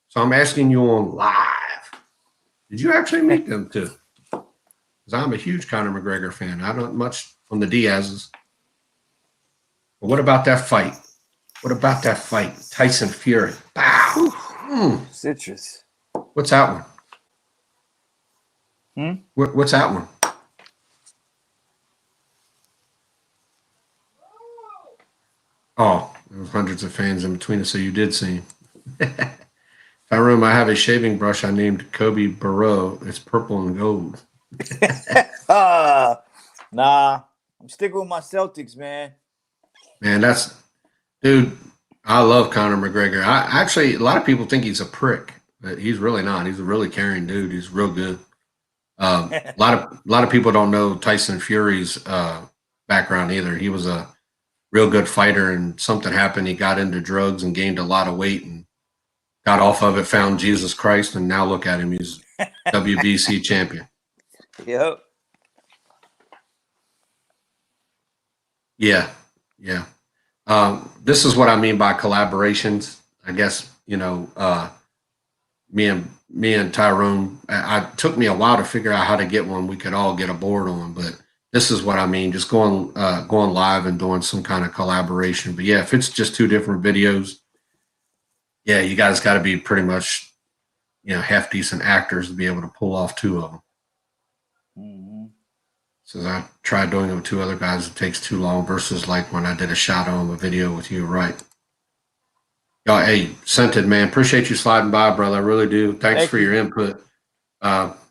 So I'm asking you on live. Did you actually meet them too? Because I'm a huge Conor McGregor fan. I don't much on the Diaz's. But what about that fight? Tyson Fury. Bow. Citrus. What's that one? What's that one? Oh, there was hundreds of fans in between us, so you did see him. Tyrone, I have a shaving brush I named Kobe Barreau. It's purple and gold. Nah, I'm sticking with my Celtics, man. Man, dude, I love Conor McGregor. A lot of people think he's a prick, but he's really not. He's a really caring dude. He's real good. A lot of people don't know Tyson Fury's background either. He was a real good fighter, and something happened. He got into drugs and gained a lot of weight and got off of it, found Jesus Christ, and now look at him. He's WBC champion. Yep. Yeah. This is what I mean by collaborations. I guess, me and Tyrone, it took me a while to figure out how to get one we could all get aboard on, but this is what I mean, just going live and doing some kind of collaboration. But yeah, if it's just two different videos, yeah, you guys got to be pretty much, half decent actors to be able to pull off two of them. Mm-hmm. So I tried doing it with two other guys. It takes too long versus like when I did a shot on a video with you, right? Y'all, hey, Scented, man, appreciate you sliding by, brother. I really do. Thanks for your input.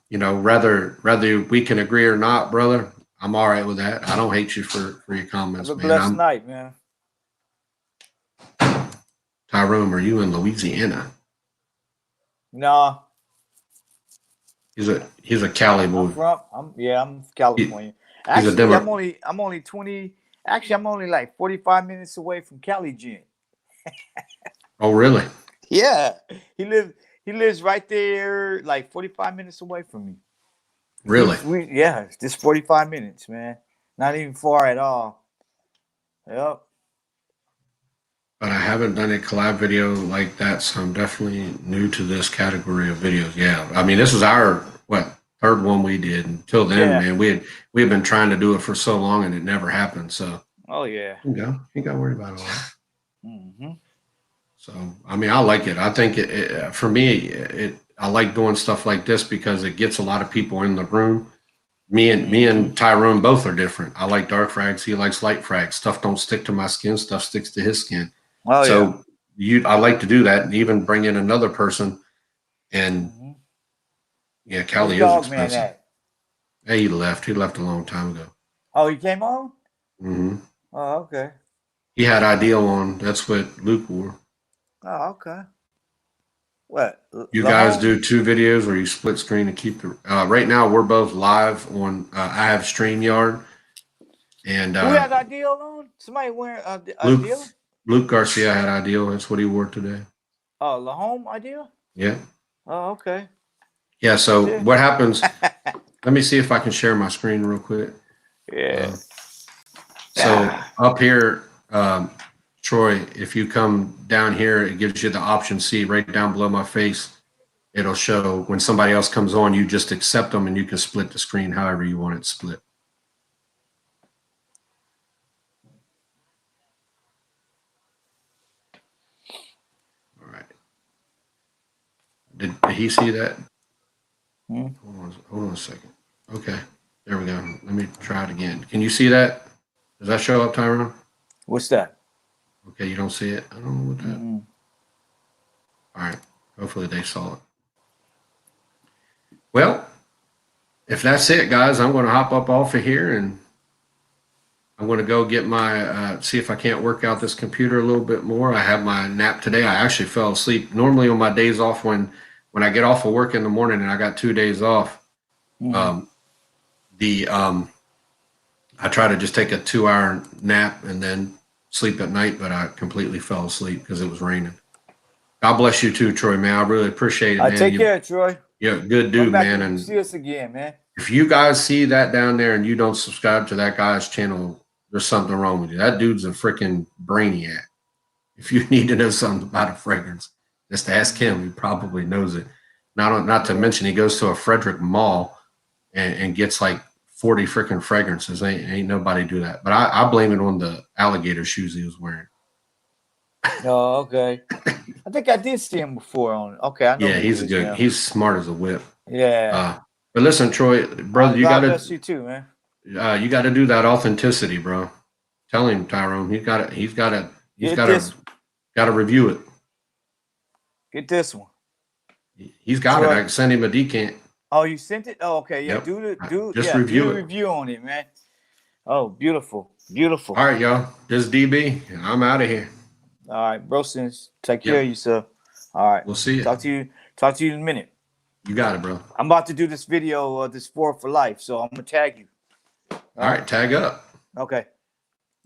Whether we can agree or not, brother, I'm all right with that. I don't hate you for your comments, Have a man. blessed night, man. Tyrone, are you in Louisiana? Nah. He's a Cali boy. I'm from California. a Actually, Democrat. I'm only 20. Actually, I'm only like 45 minutes away from Cali Gym. Oh, really? Yeah, he lives right there, like 45 minutes away from me. Really? Yeah, just 45 minutes, man. Not even far at all. Yep. But I haven't done a collab video like that, so I'm definitely new to this category of videos. Yeah, I mean, this is our third one we did. Until then, Yeah. man, we had been trying to do it for so long, and it never happened. So Oh yeah. you got worried about all that. Mm-hmm. So I mean, I like it. I think for me, I like doing stuff like this because it gets a lot of people in the room. Me and Tyrone both are different. I like dark frags. He likes light frags. Stuff don't stick to my skin. Stuff sticks to his skin. Oh So I like to do that and even bring in another person. And yeah. yeah, Cali Where's is Dog Man expensive. at? Hey, he left. He left a long time ago. Oh, he came on? Hmm Oh, okay. He had Ideal on. That's what Luke wore. Oh, okay. What? You guys do 2 videos or you split screen to keep the. Right now, we're both live on. I have StreamYard. And Who had Ideal on? Somebody wearing Luke, Ideal? Luke Garcia had Ideal. That's what he wore today. Oh, Lahome Ideal? Yeah. Oh, okay. Yeah. So Yeah. what happens? Let me see if I can share my screen real quick. Yeah. So up here, Troy, if you come down here, it gives you the option C right down below my face. It'll show when somebody else comes on, you just accept them and you can split the screen however you want it split. All right. Did he see that? Hmm. Hold on a second. Okay. There we go. Let me try it again. Can you see that? Does that show up, Tyrone? What's that? Okay, you don't see it? I don't know what that. Mm-mm. All right. Hopefully they saw it. Well, if that's it, guys, I'm going to hop up off of here and I'm going to go get my, see if I can't work out this computer a little bit more. I had my nap today. I actually fell asleep. Normally on my days off, when I get off of work in the morning and I got 2 days off, Mhm. I try to just take a 2-hour nap and then sleep at night, but I completely fell asleep because it was raining. God bless you too, Troy, man. I really appreciate it, man. Take care, Troy. You're a good Come dude, back man. and And see us again, man. if you guys see that down there and you don't subscribe to that guy's channel, there's something wrong with you. That dude's a freaking brainiac. If you need to know something about a fragrance, just ask him. He probably knows it. Not to mention he goes to a Frederick Mall and gets like 40 freaking fragrances. Ain't nobody do that. But I blame it on the alligator shoes he was wearing. Oh, okay. I think I did see him before on. Okay, I know. Yeah, who he's he is good. now. He's smart as a whip. Yeah. But listen, Troy, brother, you God gotta bless you too, man. you gotta do that authenticity, bro. Tell him, Tyrone. He's gotta review it. Get this one. He's got Troy. it. I can send him a decant. Oh, you sent it? Oh, okay. Yeah. Yep. Just review do it. the review on it, man. Oh, beautiful. Beautiful. All right, y'all. This is DB. I'm out of here. All right, bro. Since take Yep. care of yourself. All right. We'll see you. Talk to you in a minute. You got it, bro. I'm about to do this video, this 4 for life, so I'm gonna tag you. All right, tag up. Okay.